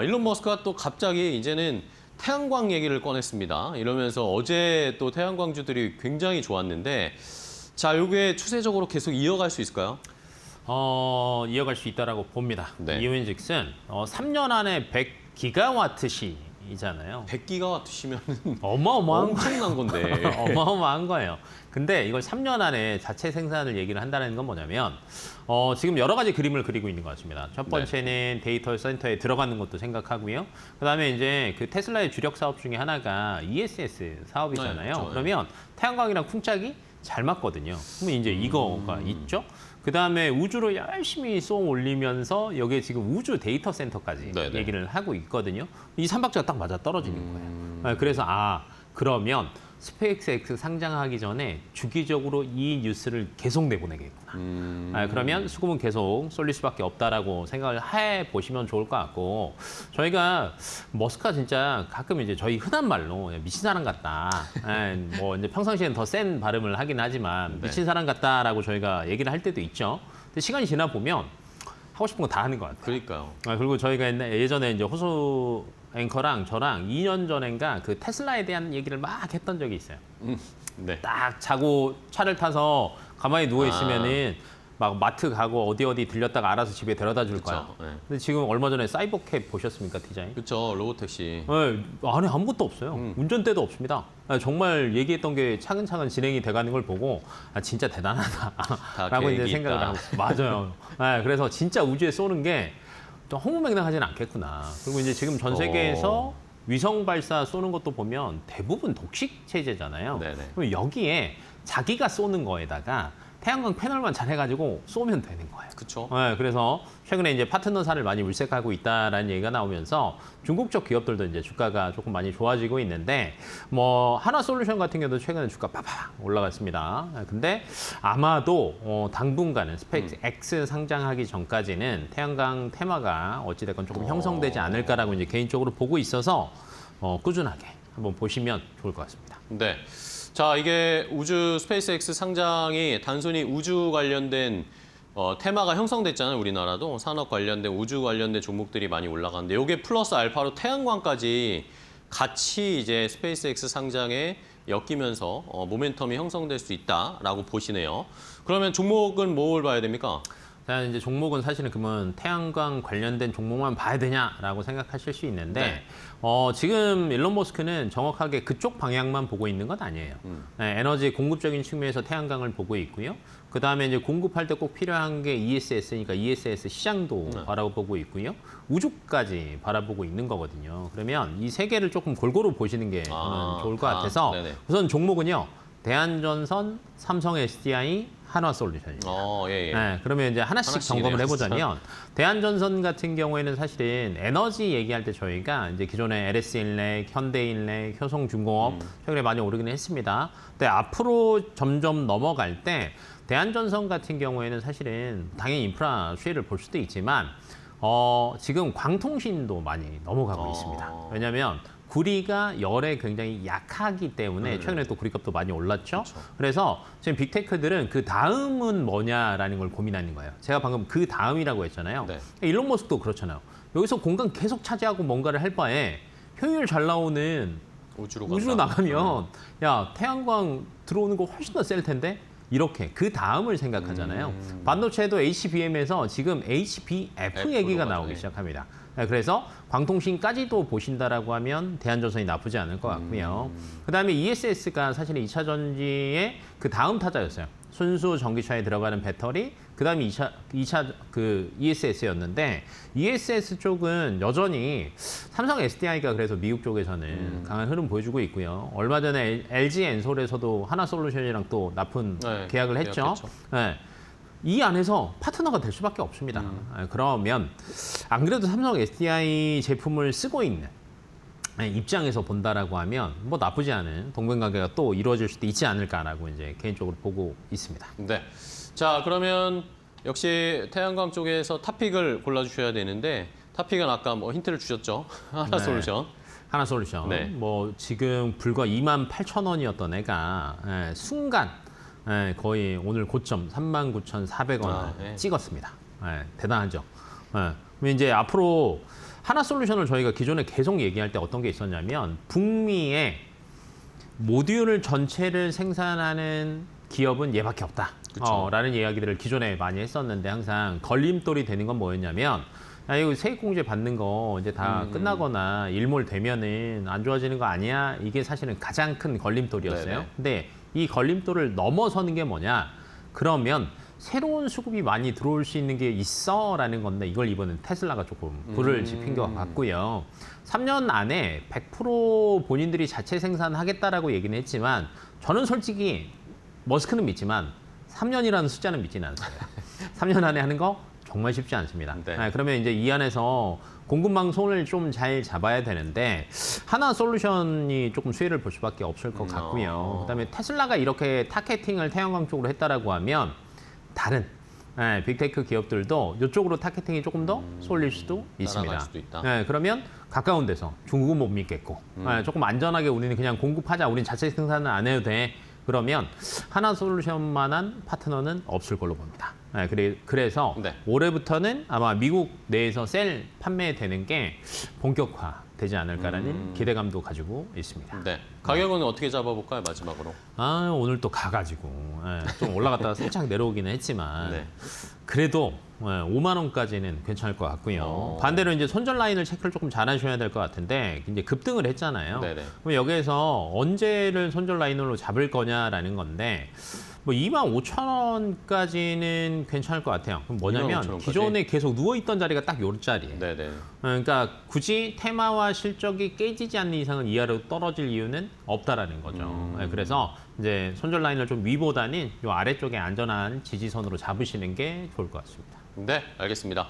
Speaker 2: 일론 머스크가 또 갑자기 이제는 태양광 얘기를 꺼냈습니다. 이러면서 어제 또 태양광주들이 굉장히 좋았는데 자, 이게 추세적으로 계속 이어갈 수 있을까요?
Speaker 4: 이어갈 수 있다라고 봅니다.
Speaker 2: 네.
Speaker 4: 이유인즉슨 3년 안에 100기가와트 시이잖아요.
Speaker 2: 100기가와트시면
Speaker 4: 어마어마한
Speaker 2: 엄청난 건데.
Speaker 4: 어마어마한 거예요. 근데 이걸 3년 안에 자체 생산을 얘기를 한다는 건 뭐냐면 지금 여러 가지 그림을 그리고 있는 것 같습니다. 첫 번째는 데이터 센터에 들어가는 것도 생각하고요. 그다음에 이제 그 테슬라의 주력 사업 중에 하나가 ESS 사업이잖아요.
Speaker 2: 네, 그렇죠.
Speaker 4: 그러면 태양광이랑 쿵짝이 잘 맞거든요. 그러면 이제 이거가 있죠. 그다음에 우주로 열심히 쏘 올리면서 여기에 지금 우주 데이터 센터까지
Speaker 2: 네네.
Speaker 4: 얘기를 하고 있거든요. 이 삼박자가 딱 맞아 떨어지는 거예요. 그래서 그러면 스페이스X 상장하기 전에 주기적으로 이 뉴스를 계속 내보내겠구나. 그러면 수급은 계속 쏠릴 수밖에 없다라고 생각을 해 보시면 좋을 것 같고, 저희가 머스크가 진짜 가끔 이제 저희 흔한 말로 미친 사람 같다. 뭐 이제 평상시에는 더 센 발음을 하긴 하지만 미친 사람 같다라고 저희가 얘기를 할 때도 있죠. 근데 시간이 지나 보면 하고 싶은 거 다 하는 것 같아요.
Speaker 2: 그러니까요.
Speaker 4: 그리고 저희가 예전에 이제 호수 앵커랑 저랑 2년 전인가 그 테슬라에 대한 얘기를 막 했던 적이 있어요.
Speaker 2: 네.
Speaker 4: 딱 자고 차를 타서 가만히 누워 있으면은 막 마트 가고 어디 들렸다가 알아서 집에 데려다 줄 거야.
Speaker 2: 네.
Speaker 4: 근데 지금 얼마 전에 사이버캡 보셨습니까, 디자인?
Speaker 2: 그렇죠. 로봇택시.
Speaker 4: 네, 안에 아무것도 없어요. 운전대도 없습니다. 정말 얘기했던 게 차근차근 진행이 돼가는 걸 보고 진짜 대단하다라고 이제
Speaker 2: 계획이
Speaker 4: 생각을
Speaker 2: 있다.
Speaker 4: 하고 맞아요. 네, 그래서 진짜 우주에 쏘는 게 또 허무맹랑하지는 않겠구나. 그리고 이제 지금 전 세계에서 위성 발사 쏘는 것도 보면 대부분 독식 체제잖아요.
Speaker 2: 네네.
Speaker 4: 그럼 여기에 자기가 쏘는 거에다가 태양광 패널만 잘 해가지고 쏘면 되는 거예요.
Speaker 2: 그렇죠.
Speaker 4: 네, 그래서 최근에 이제 파트너사를 많이 물색하고 있다라는 얘기가 나오면서 중국 쪽 기업들도 이제 주가가 조금 많이 좋아지고 있는데, 뭐 하나솔루션 같은 경우도 최근에 주가 빠박 올라갔습니다. 근데 아마도 당분간은 스페이스 X 상장하기 전까지는 태양광 테마가 어찌됐건 조금 형성되지 않을까라고 이제 개인적으로 보고 있어서 꾸준하게 한번 보시면 좋을 것 같습니다.
Speaker 2: 네. 자, 이게 우주 스페이스X 상장이 단순히 우주 관련된 테마가 형성됐잖아요. 우리나라도 산업 관련된 우주 관련된 종목들이 많이 올라가는데, 이게 플러스 알파로 태양광까지 같이 이제 스페이스X 상장에 엮이면서 모멘텀이 형성될 수 있다라고 보시네요. 그러면 종목은 뭘 봐야 됩니까?
Speaker 4: 자, 이제 종목은 사실은 그러면 태양광 관련된 종목만 봐야 되냐라고 생각하실 수 있는데,
Speaker 2: 네.
Speaker 4: 지금 일론 머스크는 정확하게 그쪽 방향만 보고 있는 건 아니에요. 네, 에너지 공급적인 측면에서 태양광을 보고 있고요. 그 다음에 이제 공급할 때 꼭 필요한 게 ESS니까 ESS 시장도 바라보고 있고요. 우주까지 바라보고 있는 거거든요. 그러면 이 세 개를 조금 골고루 보시는 게 저는 좋을 것 같아서
Speaker 2: 네네.
Speaker 4: 우선 종목은요. 대한전선, 삼성 SDI, 한화솔루션입니다.
Speaker 2: 예.
Speaker 4: 네, 그러면 이제 하나씩
Speaker 2: 하나씩이네요,
Speaker 4: 점검을 해보자면 대한전선 같은 경우에는 사실은 에너지 얘기할 때 저희가 이제 기존에 LS인렉, 현대인렉, 효성중공업 최근에 많이 오르긴 했습니다. 근데 앞으로 점점 넘어갈 때 대한전선 같은 경우에는 사실은 당연히 인프라 수혜를 볼 수도 있지만 지금 광통신도 많이 넘어가고 있습니다. 왜냐하면 구리가 열에 굉장히 약하기 때문에 최근에 또 구리값도 많이 올랐죠. 그래서 지금 빅테크들은 그 다음은 뭐냐라는 걸 고민하는 거예요. 제가 방금 그 다음이라고 했잖아요.
Speaker 2: 네.
Speaker 4: 일론 머스크도 그렇잖아요. 여기서 공간 계속 차지하고 뭔가를 할 바에 효율 잘 나오는
Speaker 2: 우주로
Speaker 4: 나가면 야 태양광 들어오는 거 훨씬 더 셀 텐데 이렇게 그 다음을 생각하잖아요. 반도체도 HBM에서 지금 HBF 얘기가
Speaker 2: 맞아요.
Speaker 4: 나오기 시작합니다. 네, 그래서 광통신까지도 보신다라고 하면 대한전선이 나쁘지 않을 것 같고요. 그다음에 ESS가 사실 2차 전지의 그 다음 타자였어요. 순수 전기차에 들어가는 배터리, 그다음에 2차 그 ESS였는데 ESS 쪽은 여전히 삼성 SDI가 그래서 미국 쪽에서는 강한 흐름 보여주고 있고요. 얼마 전에 LG 엔솔에서도 하나솔루션이랑 또 납품
Speaker 2: 네,
Speaker 4: 계약을 했죠.
Speaker 2: 계약했죠.
Speaker 4: 네. 이 안에서 파트너가 될 수밖에 없습니다. 그러면 안 그래도 삼성 SDI 제품을 쓰고 있는 입장에서 본다라고 하면 뭐 나쁘지 않은 동반관계가 또 이루어질 수도 있지 않을까라고 이제 개인적으로 보고 있습니다.
Speaker 2: 네. 자, 그러면 역시 태양광 쪽에서 탑픽을 골라주셔야 되는데, 탑픽은 아까 뭐 힌트를 주셨죠. 하나솔루션.
Speaker 4: 하나솔루션.
Speaker 2: 네.
Speaker 4: 뭐 지금 불과 28,000원이었던 애가 순간 거의 오늘 고점 39,400원을
Speaker 2: 네.
Speaker 4: 찍었습니다. 대단하죠. 그럼 이제 앞으로 하나솔루션을 저희가 기존에 계속 얘기할 때 어떤 게 있었냐면 북미의 모듈을 전체를 생산하는 기업은 얘밖에 없다. 라는 이야기들을 기존에 많이 했었는데 항상 걸림돌이 되는 건 뭐였냐면 이거 세액공제 받는 거 이제 다 끝나거나 일몰되면은 안 좋아지는 거 아니야? 이게 사실은 가장 큰 걸림돌이었어요.
Speaker 2: 네네.
Speaker 4: 근데 이 걸림돌을 넘어서는 게 뭐냐? 그러면 새로운 수급이 많이 들어올 수 있는 게 있어라는 건데 이걸 이번엔 테슬라가 조금 불을 지핀 것 같고요. 3년 안에 100% 본인들이 자체 생산하겠다라고 얘기는 했지만 저는 솔직히 머스크는 믿지만 3년이라는 숫자는 믿지는 않습니다. 3년 안에 하는 거 정말 쉽지 않습니다.
Speaker 2: 네.
Speaker 4: 그러면 이제 이 안에서 공급망 손을 좀 잘 잡아야 되는데 하나 솔루션이 조금 수혜를 볼 수밖에 없을 것 같고요. 그다음에 테슬라가 이렇게 타겟팅을 태양광 쪽으로 했다라고 하면 다른 빅테크 기업들도 이쪽으로 타겟팅이 조금 더 쏠릴 수도 있습니다.
Speaker 2: 따라갈 수도 있다.
Speaker 4: 그러면 가까운 데서 중국은 못 믿겠고 조금 안전하게 우리는 그냥 공급하자. 우리는 자체 생산은 안 해도 돼. 그러면 하나 솔루션만한 파트너는 없을 걸로 봅니다. 그래서
Speaker 2: 네.
Speaker 4: 올해부터는 아마 미국 내에서 셀 판매되는 게 본격화되지 않을까라는 기대감도 가지고 있습니다.
Speaker 2: 네. 가격은 어떻게 잡아볼까요, 마지막으로?
Speaker 4: 오늘 또 가가지고 좀 올라갔다가 살짝 내려오기는 했지만
Speaker 2: 네.
Speaker 4: 그래도 5만 원까지는 괜찮을 것 같고요. 반대로 이제 손절 라인을 체크를 조금 잘하셔야 될 것 같은데 이제 급등을 했잖아요.
Speaker 2: 네네.
Speaker 4: 그럼 여기에서 언제를 손절 라인으로 잡을 거냐라는 건데 뭐 2만 5천 원까지는 괜찮을 것 같아요. 그럼
Speaker 2: 25,000
Speaker 4: 뭐냐면
Speaker 2: 원까지?
Speaker 4: 기존에 계속 누워있던 자리가 딱 요 자리예요.
Speaker 2: 네네.
Speaker 4: 그러니까 굳이 테마와 실적이 깨지지 않는 이상은 이하로 떨어질 이유는 없다라는 거죠. 그래서 이제 손절 라인을 좀 위보다는 요 아래쪽에 안전한 지지선으로 잡으시는 게 좋을 것 같습니다.
Speaker 2: 네, 알겠습니다.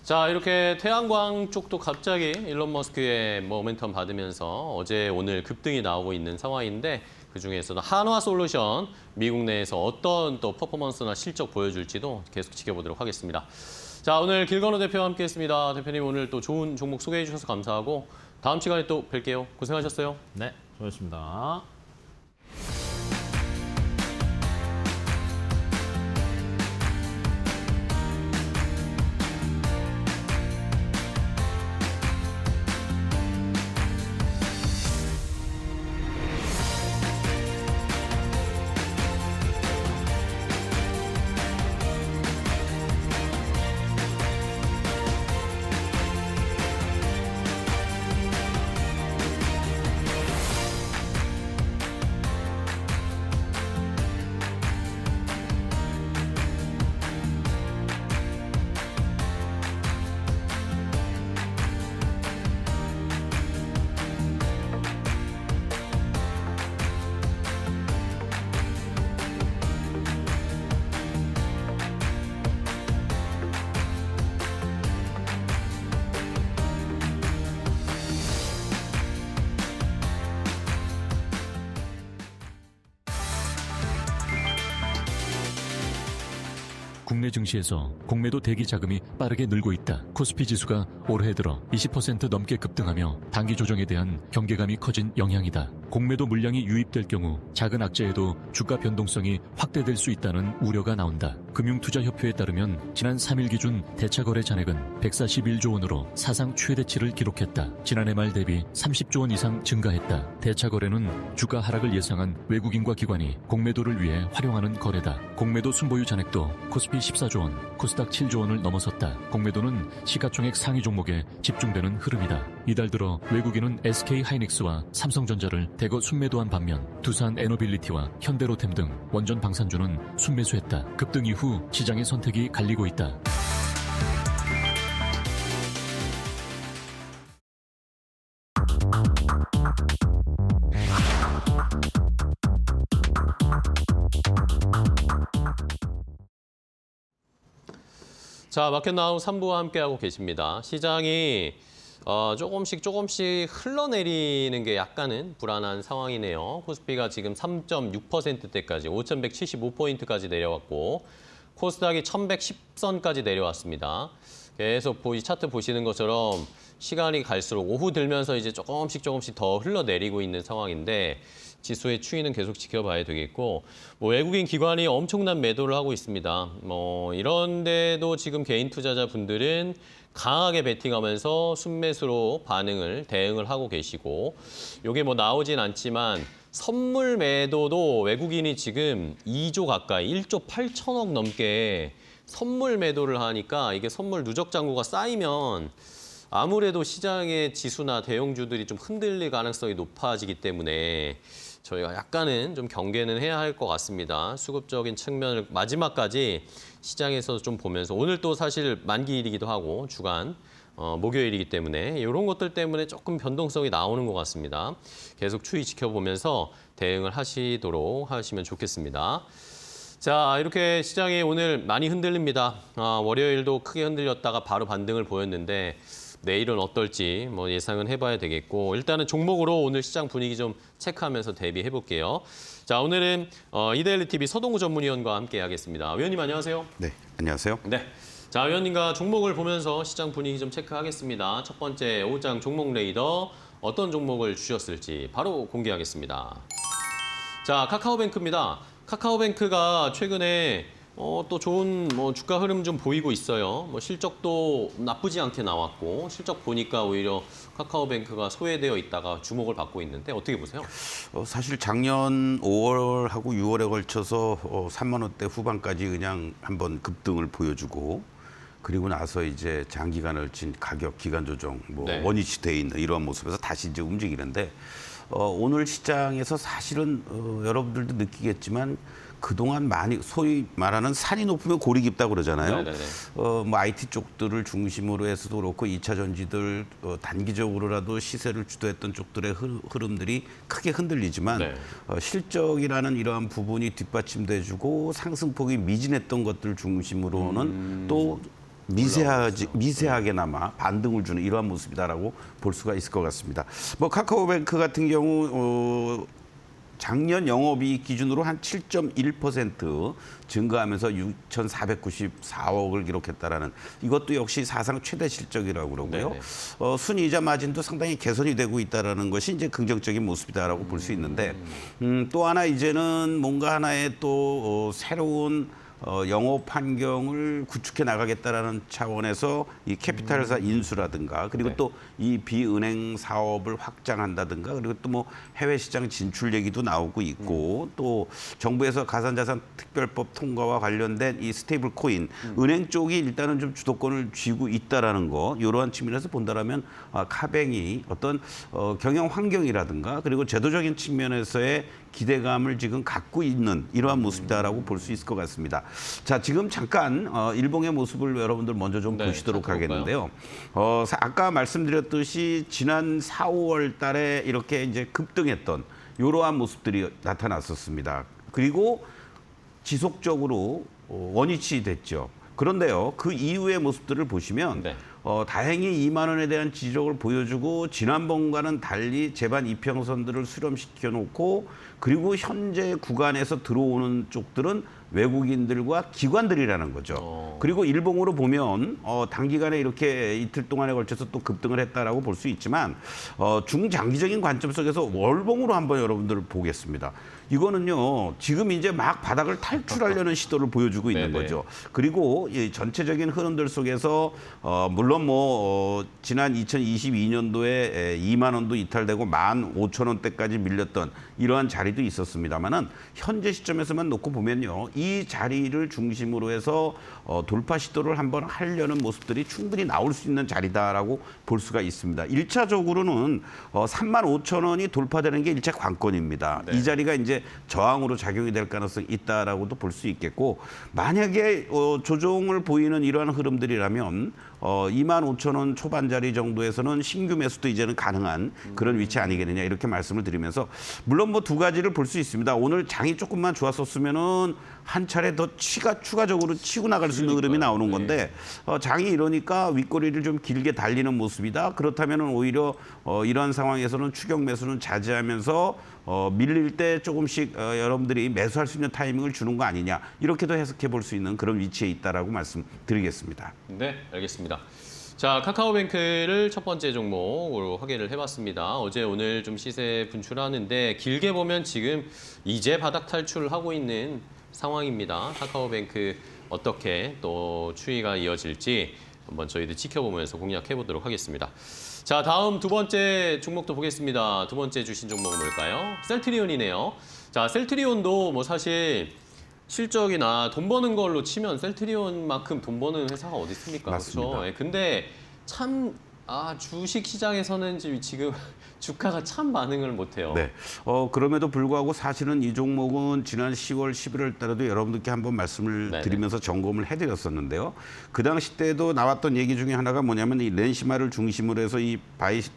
Speaker 2: 자, 이렇게 태양광 쪽도 갑자기 일론 머스크의 모멘텀 받으면서 어제 오늘 급등이 나오고 있는 상황인데 그중에서도 한화솔루션 미국 내에서 어떤 또 퍼포먼스나 실적 보여줄지도 계속 지켜보도록 하겠습니다. 자, 오늘 길건우 대표와 함께했습니다. 대표님 오늘 또 좋은 종목 소개해 주셔서 감사하고 다음 시간에 또 뵐게요. 고생하셨어요.
Speaker 4: 네, 수고하셨습니다.
Speaker 3: 국내 증시에서 공매도 대기 자금이 빠르게 늘고 있다. 코스피 지수가 올해 들어 20% 넘게 급등하며 단기 조정에 대한 경계감이 커진 영향이다. 공매도 물량이 유입될 경우 작은 악재에도 주가 변동성이 확대될 수 있다는 우려가 나온다. 금융투자협회에 따르면 지난 3일 기준 대차거래 잔액은 141조 원으로 사상 최대치를 기록했다. 지난해 말 대비 30조 원 이상 증가했다. 대차거래는 주가 하락을 예상한 외국인과 기관이 공매도를 위해 활용하는 거래다. 공매도 순보유 잔액도 코스피 14조 원, 코스닥 7조 원을 넘어섰다. 공매도는 시가총액 상위 종목에 집중되는 흐름이다. 이달 들어 외국인은 SK하이닉스와 삼성전자를 대거 순매도한 반면 두산 에너빌리티와 현대로템 등 원전 방산주는 순매수했다. 급등 이후 시장의 선택이 갈리고 있다.
Speaker 2: 자, 마켓 나우 3부와 함께하고 계십니다. 시장이 조금씩 흘러내리는 게 약간은 불안한 상황이네요. 코스피가 지금 3.6%대까지 5,175포인트까지 내려왔고 코스닥이 1,110선까지 내려왔습니다. 계속 차트 보시는 것처럼 시간이 갈수록 오후 들면서 이제 조금씩 더 흘러내리고 있는 상황인데 지수의 추이는 계속 지켜봐야 되겠고 외국인 기관이 엄청난 매도를 하고 있습니다. 이런데도 지금 개인 투자자분들은 강하게 베팅하면서 순매수로 대응을 하고 계시고 이게 나오진 않지만 선물 매도도 외국인이 지금 2조 가까이 1조 8천억 넘게 선물 매도를 하니까 이게 선물 누적 잔고가 쌓이면 아무래도 시장의 지수나 대형주들이 좀 흔들릴 가능성이 높아지기 때문에 저희가 약간은 좀 경계는 해야 할 것 같습니다. 수급적인 측면을 마지막까지 시장에서 좀 보면서 오늘 또 사실 만기일이기도 하고 주간 목요일이기 때문에 이런 것들 때문에 조금 변동성이 나오는 것 같습니다. 계속 추이 지켜보면서 대응을 하시도록 하시면 좋겠습니다. 자, 이렇게 시장이 오늘 많이 흔들립니다. 월요일도 크게 흔들렸다가 바로 반등을 보였는데 내일은 어떨지 뭐 예상은 해봐야 되겠고 일단은 종목으로 오늘 시장 분위기 좀 체크하면서 대비해 볼게요. 자, 오늘은 이데일리 TV 서동우 전문위원과 함께 하겠습니다. 위원님 안녕하세요.
Speaker 5: 네, 안녕하세요.
Speaker 2: 네. 자, 위원님과 종목을 보면서 시장 분위기 좀 체크하겠습니다. 첫 번째 5장 종목 레이더 어떤 종목을 주셨을지 바로 공개하겠습니다. 자, 카카오뱅크입니다. 카카오뱅크가 최근에 또 좋은 주가 흐름 좀 보이고 있어요. 실적도 나쁘지 않게 나왔고 실적 보니까 오히려 카카오뱅크가 소외되어 있다가 주목을 받고 있는데 어떻게 보세요?
Speaker 5: 사실 작년 5월하고 6월에 걸쳐서 3만 원대 후반까지 그냥 한번 급등을 보여주고 그리고 나서 이제 장기간을 친 가격 기간 조정,
Speaker 2: 네.
Speaker 5: 원위치 돼 있는 이러한 모습에서 다시 이제 움직이는데 오늘 시장에서 사실은 여러분들도 느끼겠지만 그동안 많이 소위 말하는 산이 높으면 골이 깊다고 그러잖아요.
Speaker 2: 네네네.
Speaker 5: IT 쪽들을 중심으로 해서도 그렇고 2차 전지들 단기적으로라도 시세를 주도했던 쪽들의 흐름들이 크게 흔들리지만
Speaker 2: 네.
Speaker 5: 실적이라는 이러한 부분이 뒷받침돼주고 상승폭이 미진했던 것들 중심으로는 또 미세하게나마 반등을 주는 이러한 모습이다라고 볼 수가 있을 것 같습니다. 카카오뱅크 같은 경우 작년 영업이익 기준으로 한 7.1% 증가하면서 6,494억을 기록했다라는 이것도 역시 사상 최대 실적이라고 그러고요. 순이자 마진도 상당히 개선이 되고 있다라는 것이 이제 긍정적인 모습이다라고 볼 수 있는데 또 하나 이제는 뭔가 하나의 또 새로운 영업 환경을 구축해 나가겠다라는 차원에서 이 캐피탈사 인수라든가 그리고
Speaker 2: 네.
Speaker 5: 또 이 비은행 사업을 확장한다든가 그리고 또 뭐 해외 시장 진출 얘기도 나오고 있고 또 정부에서 가상자산 특별법 통과와 관련된 이 스테이블 코인 은행 쪽이 일단은 좀 주도권을 쥐고 있다라는 거 이러한 측면에서 본다라면 카뱅이 어떤 경영 환경이라든가 그리고 제도적인 측면에서의 기대감을 지금 갖고 있는 이러한 모습이다라고 볼 수 있을 것 같습니다. 자, 지금 잠깐 일봉의 모습을 여러분들 먼저 좀
Speaker 2: 네,
Speaker 5: 보시도록
Speaker 2: 살펴볼까요?
Speaker 5: 하겠는데요. 아까 말씀드렸듯이 지난 4, 5월 달에 이렇게 이제 급등했던 이러한 모습들이 나타났었습니다. 그리고 지속적으로 원위치 됐죠. 그런데요, 그 이후의 모습들을 보시면
Speaker 2: 네.
Speaker 5: 다행히 2만 원에 대한 지적을 보여주고 지난번과는 달리 제반 이평선들을 수렴시켜 놓고 그리고 현재 구간에서 들어오는 쪽들은 외국인들과 기관들이라는 거죠. 그리고 일봉으로 보면 단기간에 이렇게 이틀 동안에 걸쳐서 또 급등을 했다라고 볼 수 있지만 중장기적인 관점 속에서 월봉으로 한번 여러분들 보겠습니다. 이거는요 지금 이제 막 바닥을 탈출하려는 시도를 보여주고 있는
Speaker 2: 네네.
Speaker 5: 거죠. 그리고 이 전체적인 흐름들 속에서 물론 지난 2022년도에 2만 원도 이탈되고 15,000원대까지 밀렸던 이러한 자리도 있었습니다만은 현재 시점에서만 놓고 보면요 이 자리를 중심으로 해서 돌파 시도를 한번 하려는 모습들이 충분히 나올 수 있는 자리다라고 볼 수가 있습니다. 1차적으로는 35,000원이 돌파되는 게 일차 관건입니다.
Speaker 2: 네.
Speaker 5: 이 자리가 이제 저항으로 작용이 될 가능성이 있다라고도 볼 수 있겠고 만약에 조정을 보이는 이러한 흐름들이라면 25,000원 초반 자리 정도에서는 신규 매수도 이제는 가능한 그런 위치 아니겠느냐 이렇게 말씀을 드리면서 물론 뭐 두 가지를 볼 수 있습니다. 오늘 장이 조금만 좋았었으면은 한 차례 더 추가적으로 치고 나갈 수 있는 흐름이 나오는 건데 장이 이러니까 윗꼬리를 좀 길게 달리는 모습이다. 그렇다면은 오히려 이러한 상황에서는 추격 매수는 자제하면서 밀릴 때 조금씩 여러분들이 매수할 수 있는 타이밍을 주는 거 아니냐 이렇게도 해석해 볼 수 있는 그런 위치에 있다라고 말씀드리겠습니다.
Speaker 2: 네, 알겠습니다. 자, 카카오뱅크를 첫 번째 종목으로 확인을 해봤습니다. 어제 오늘 좀 시세 분출하는데 길게 보면 지금 이제 바닥 탈출하고 있는 상황입니다. 카카오뱅크 어떻게 또 추이가 이어질지 한번 저희도 지켜보면서 공략해 보도록 하겠습니다. 자, 다음 두 번째 종목도 보겠습니다. 두 번째 주신 종목은 뭘까요? 셀트리온이네요. 자, 셀트리온도 뭐 사실 실적이나 돈 버는 걸로 치면 셀트리온만큼 돈 버는 회사가 어디 있습니까?
Speaker 5: 맞습니다.
Speaker 2: 그렇죠? 예, 근데 참 주식 시장에서는 지금 주가가 참 반응을 못해요.
Speaker 5: 네. 그럼에도 불구하고 사실은 이 종목은 지난 10월, 11월 달에도 여러분들께 한번 말씀을
Speaker 2: 네네.
Speaker 5: 드리면서 점검을 해드렸었는데요. 그 당시 때도 나왔던 얘기 중에 하나가 뭐냐면 이 렌시마를 중심으로 해서 이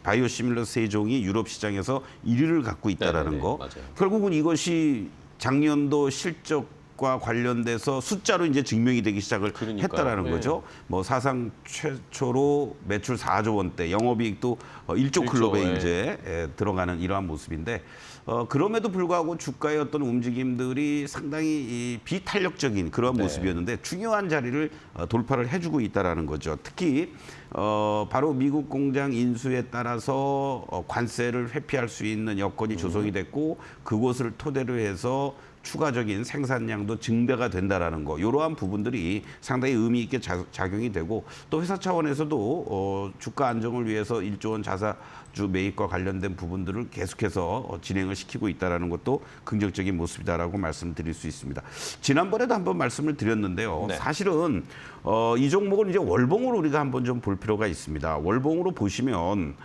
Speaker 5: 바이오시밀러 세종이 유럽 시장에서 1위를 갖고 있다라는
Speaker 2: 네네네.
Speaker 5: 거.
Speaker 2: 맞아요.
Speaker 5: 결국은 이것이 작년도 실적 것과 관련돼서 숫자로 이제 증명이 되기 시작을
Speaker 2: 그러니까요.
Speaker 5: 했다라는
Speaker 2: 네.
Speaker 5: 거죠. 뭐 사상 최초로 매출 4조 원대, 영업이익도 1조 클럽에
Speaker 2: 예.
Speaker 5: 이제 들어가는 이러한 모습인데 그럼에도 불구하고 주가의 어떤 움직임들이 상당히 이 비탄력적인 그런
Speaker 2: 네.
Speaker 5: 모습이었는데 중요한 자리를 돌파를 해주고 있다라는 거죠. 특히 바로 미국 공장 인수에 따라서 관세를 회피할 수 있는 여건이 조성이 됐고 그곳을 토대로 해서 추가적인 생산량도 증대가 된다라는 거, 이러한 부분들이 상당히 의미 있게 작용이 되고 또 회사 차원에서도 주가 안정을 위해서 1조 원 자사주 매입과 관련된 부분들을 계속해서 진행을 시키고 있다라는 것도 긍정적인 모습이다라고 말씀드릴 수 있습니다. 지난번에도 한번 말씀을 드렸는데요.
Speaker 2: 네.
Speaker 5: 사실은 이 종목은 이제 월봉으로 우리가 한번 좀 볼 필요가 있습니다. 월봉으로 보시면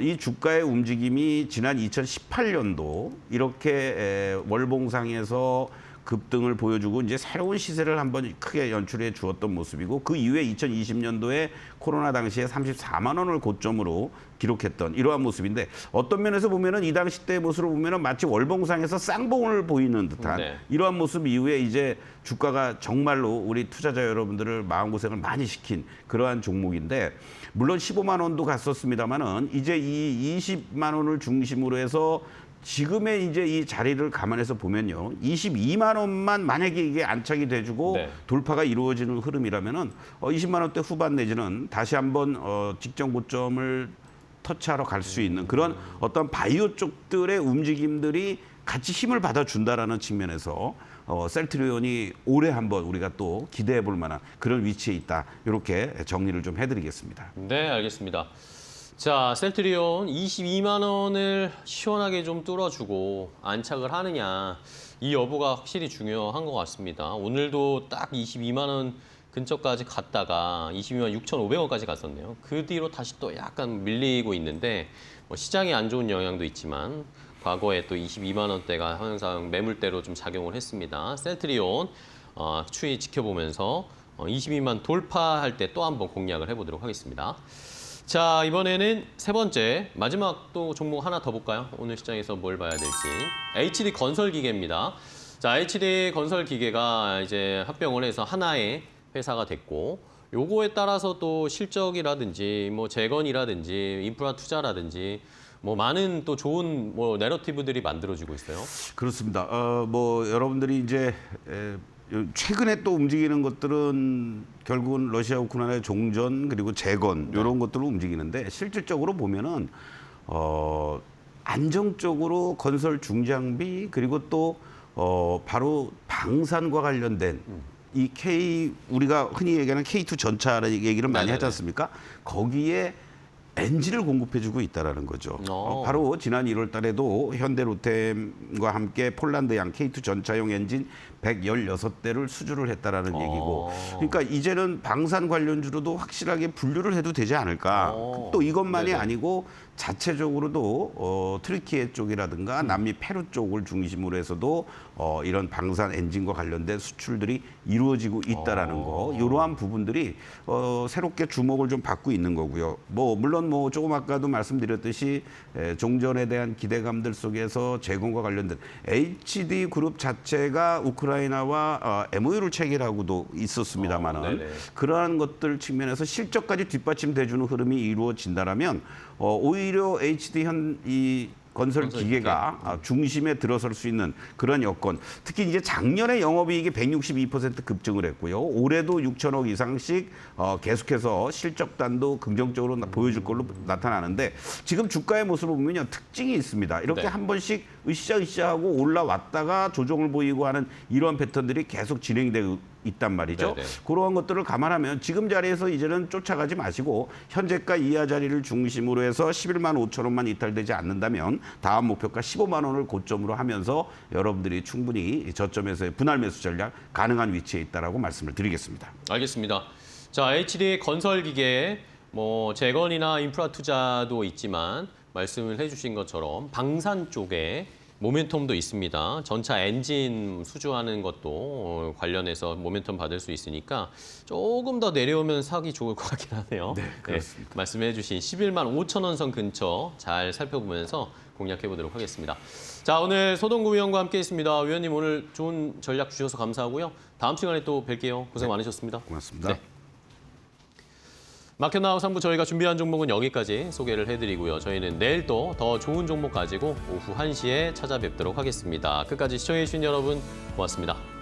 Speaker 5: 이 주가의 움직임이 지난 2018년도 이렇게 월봉상에서 급등을 보여주고 이제 새로운 시세를 한번 크게 연출해 주었던 모습이고 그 이후에 2020년도에 코로나 당시에 34만 원을 고점으로 기록했던 이러한 모습인데 어떤 면에서 보면은 이 당시 때의 모습을 보면은 마치 월봉상에서 쌍봉을 보이는 듯한
Speaker 2: 네.
Speaker 5: 이러한 모습 이후에 이제 주가가 정말로 우리 투자자 여러분들을 마음고생을 많이 시킨 그러한 종목인데 물론 15만 원도 갔었습니다만은 이제 이 20만 원을 중심으로 해서 지금의 이제 이 자리를 감안해서 보면요. 22만 원만 만약에 이게 안착이 돼주고
Speaker 2: 네.
Speaker 5: 돌파가 이루어지는 흐름이라면은 20만 원대 후반 내지는 다시 한번 직전 고점을 터치하러 갈 수 있는 그런 어떤 바이오 쪽들의 움직임들이 같이 힘을 받아준다라는 측면에서 셀트리온이 올해 한번 우리가 또 기대해 볼 만한 그런 위치에 있다. 이렇게 정리를 좀 해드리겠습니다.
Speaker 2: 네, 알겠습니다. 자, 셀트리온 22만 원을 시원하게 좀 뚫어주고 안착을 하느냐, 이 여부가 확실히 중요한 것 같습니다. 오늘도 딱 22만 원 근처까지 갔다가 22만 6,500원까지 갔었네요. 그 뒤로 다시 또 약간 밀리고 있는데 뭐 시장이 안 좋은 영향도 있지만 과거에 또 22만 원대가 항상 매물대로 좀 작용을 했습니다. 셀트리온 추이 지켜보면서 22만 돌파할 때 또 한번 공략을 해보도록 하겠습니다. 자, 이번에는 세 번째, 마지막 또 종목 하나 더 볼까요? 오늘 시장에서 뭘 봐야 될지. HD 건설기계입니다. 자, HD 건설기계가 이제 합병을 해서 하나의 회사가 됐고, 요거에 따라서 또 실적이라든지, 뭐 재건이라든지, 인프라 투자라든지, 뭐 많은 또 좋은 뭐 내러티브들이 만들어지고 있어요.
Speaker 5: 그렇습니다. 뭐 여러분들이 이제 최근에 또 움직이는 것들은 결국은 러시아 우크라이나의 종전 그리고 재건 이런 것들을 움직이는데 실질적으로 보면은 안정적으로 건설 중장비 그리고 또 바로 방산과 관련된 이 우리가 흔히 얘기하는 K2 전차라는 얘기를 많이
Speaker 2: 네네네.
Speaker 5: 하지 않습니까? 거기에 엔진을 공급해주고 있다라는 거죠.
Speaker 2: 어.
Speaker 5: 바로 지난 1월 달에도 현대로템과 함께 폴란드양 K2 전차용 엔진 116대를 수주를 했다라는 얘기고 그러니까 이제는 방산 관련주로도 확실하게 분류를 해도 되지 않을까. 또 이것만이
Speaker 2: 네네.
Speaker 5: 아니고 자체적으로도 트리키에 쪽이라든가 남미 페루 쪽을 중심으로 해서도 이런 방산 엔진과 관련된 수출들이 이루어지고 있다라는 거 이러한 부분들이 새롭게 주목을 좀 받고 있는 거고요. 뭐 물론 뭐 조금 아까도 말씀드렸듯이 종전에 대한 기대감들 속에서 재건과 관련된 HD 그룹 자체가 우크라이나와 MOU를 체결하고도 있었습니다만은
Speaker 2: 네네.
Speaker 5: 그러한 것들 측면에서 실적까지 뒷받침돼주는 흐름이 이루어진다라면 오히려 HD 이 건설 기계가 중심에 들어설 수 있는 그런 여건. 특히 이제 작년에 영업이익이 162% 급증을 했고요. 올해도 6천억 이상씩 계속해서 실적단도 긍정적으로 보여줄 걸로 나타나는데 지금 주가의 모습을 보면요. 특징이 있습니다. 이렇게
Speaker 2: 네.
Speaker 5: 한 번씩 으쌰으쌰하고 올라왔다가 조정을 보이고 하는 이런 패턴들이 계속 진행되고 있단 말이죠.
Speaker 2: 네네.
Speaker 5: 그러한 것들을 감안하면 지금 자리에서 이제는 쫓아가지 마시고 현재가 이하 자리를 중심으로 해서 11만 5천 원만 이탈되지 않는다면 다음 목표가 15만 원을 고점으로 하면서 여러분들이 충분히 저점에서의 분할 매수 전략 가능한 위치에 있다라고 말씀을 드리겠습니다.
Speaker 2: 알겠습니다. 자, HD 건설기계 뭐 재건이나 인프라 투자도 있지만 말씀을 해주신 것처럼 방산 쪽에 모멘텀도 있습니다. 전차 엔진 수주하는 것도 관련해서 모멘텀 받을 수 있으니까 조금 더 내려오면 사기 좋을 것 같긴 하네요.
Speaker 5: 네, 그렇습니다.
Speaker 2: 말씀해 주신 11만 5천 원 선 근처 잘 살펴보면서 공략해 보도록 하겠습니다. 자, 오늘 소동구 위원과 함께 했습니다. 위원님 오늘 좋은 전략 주셔서 감사하고요. 다음 시간에 또 뵐게요. 고생 많으셨습니다.
Speaker 5: 고맙습니다.
Speaker 2: 네. 마켓나우 3부 저희가 준비한 종목은 여기까지 소개를 해드리고요. 저희는 내일 또 더 좋은 종목 가지고 오후 1시에 찾아뵙도록 하겠습니다. 끝까지 시청해주신 여러분 고맙습니다.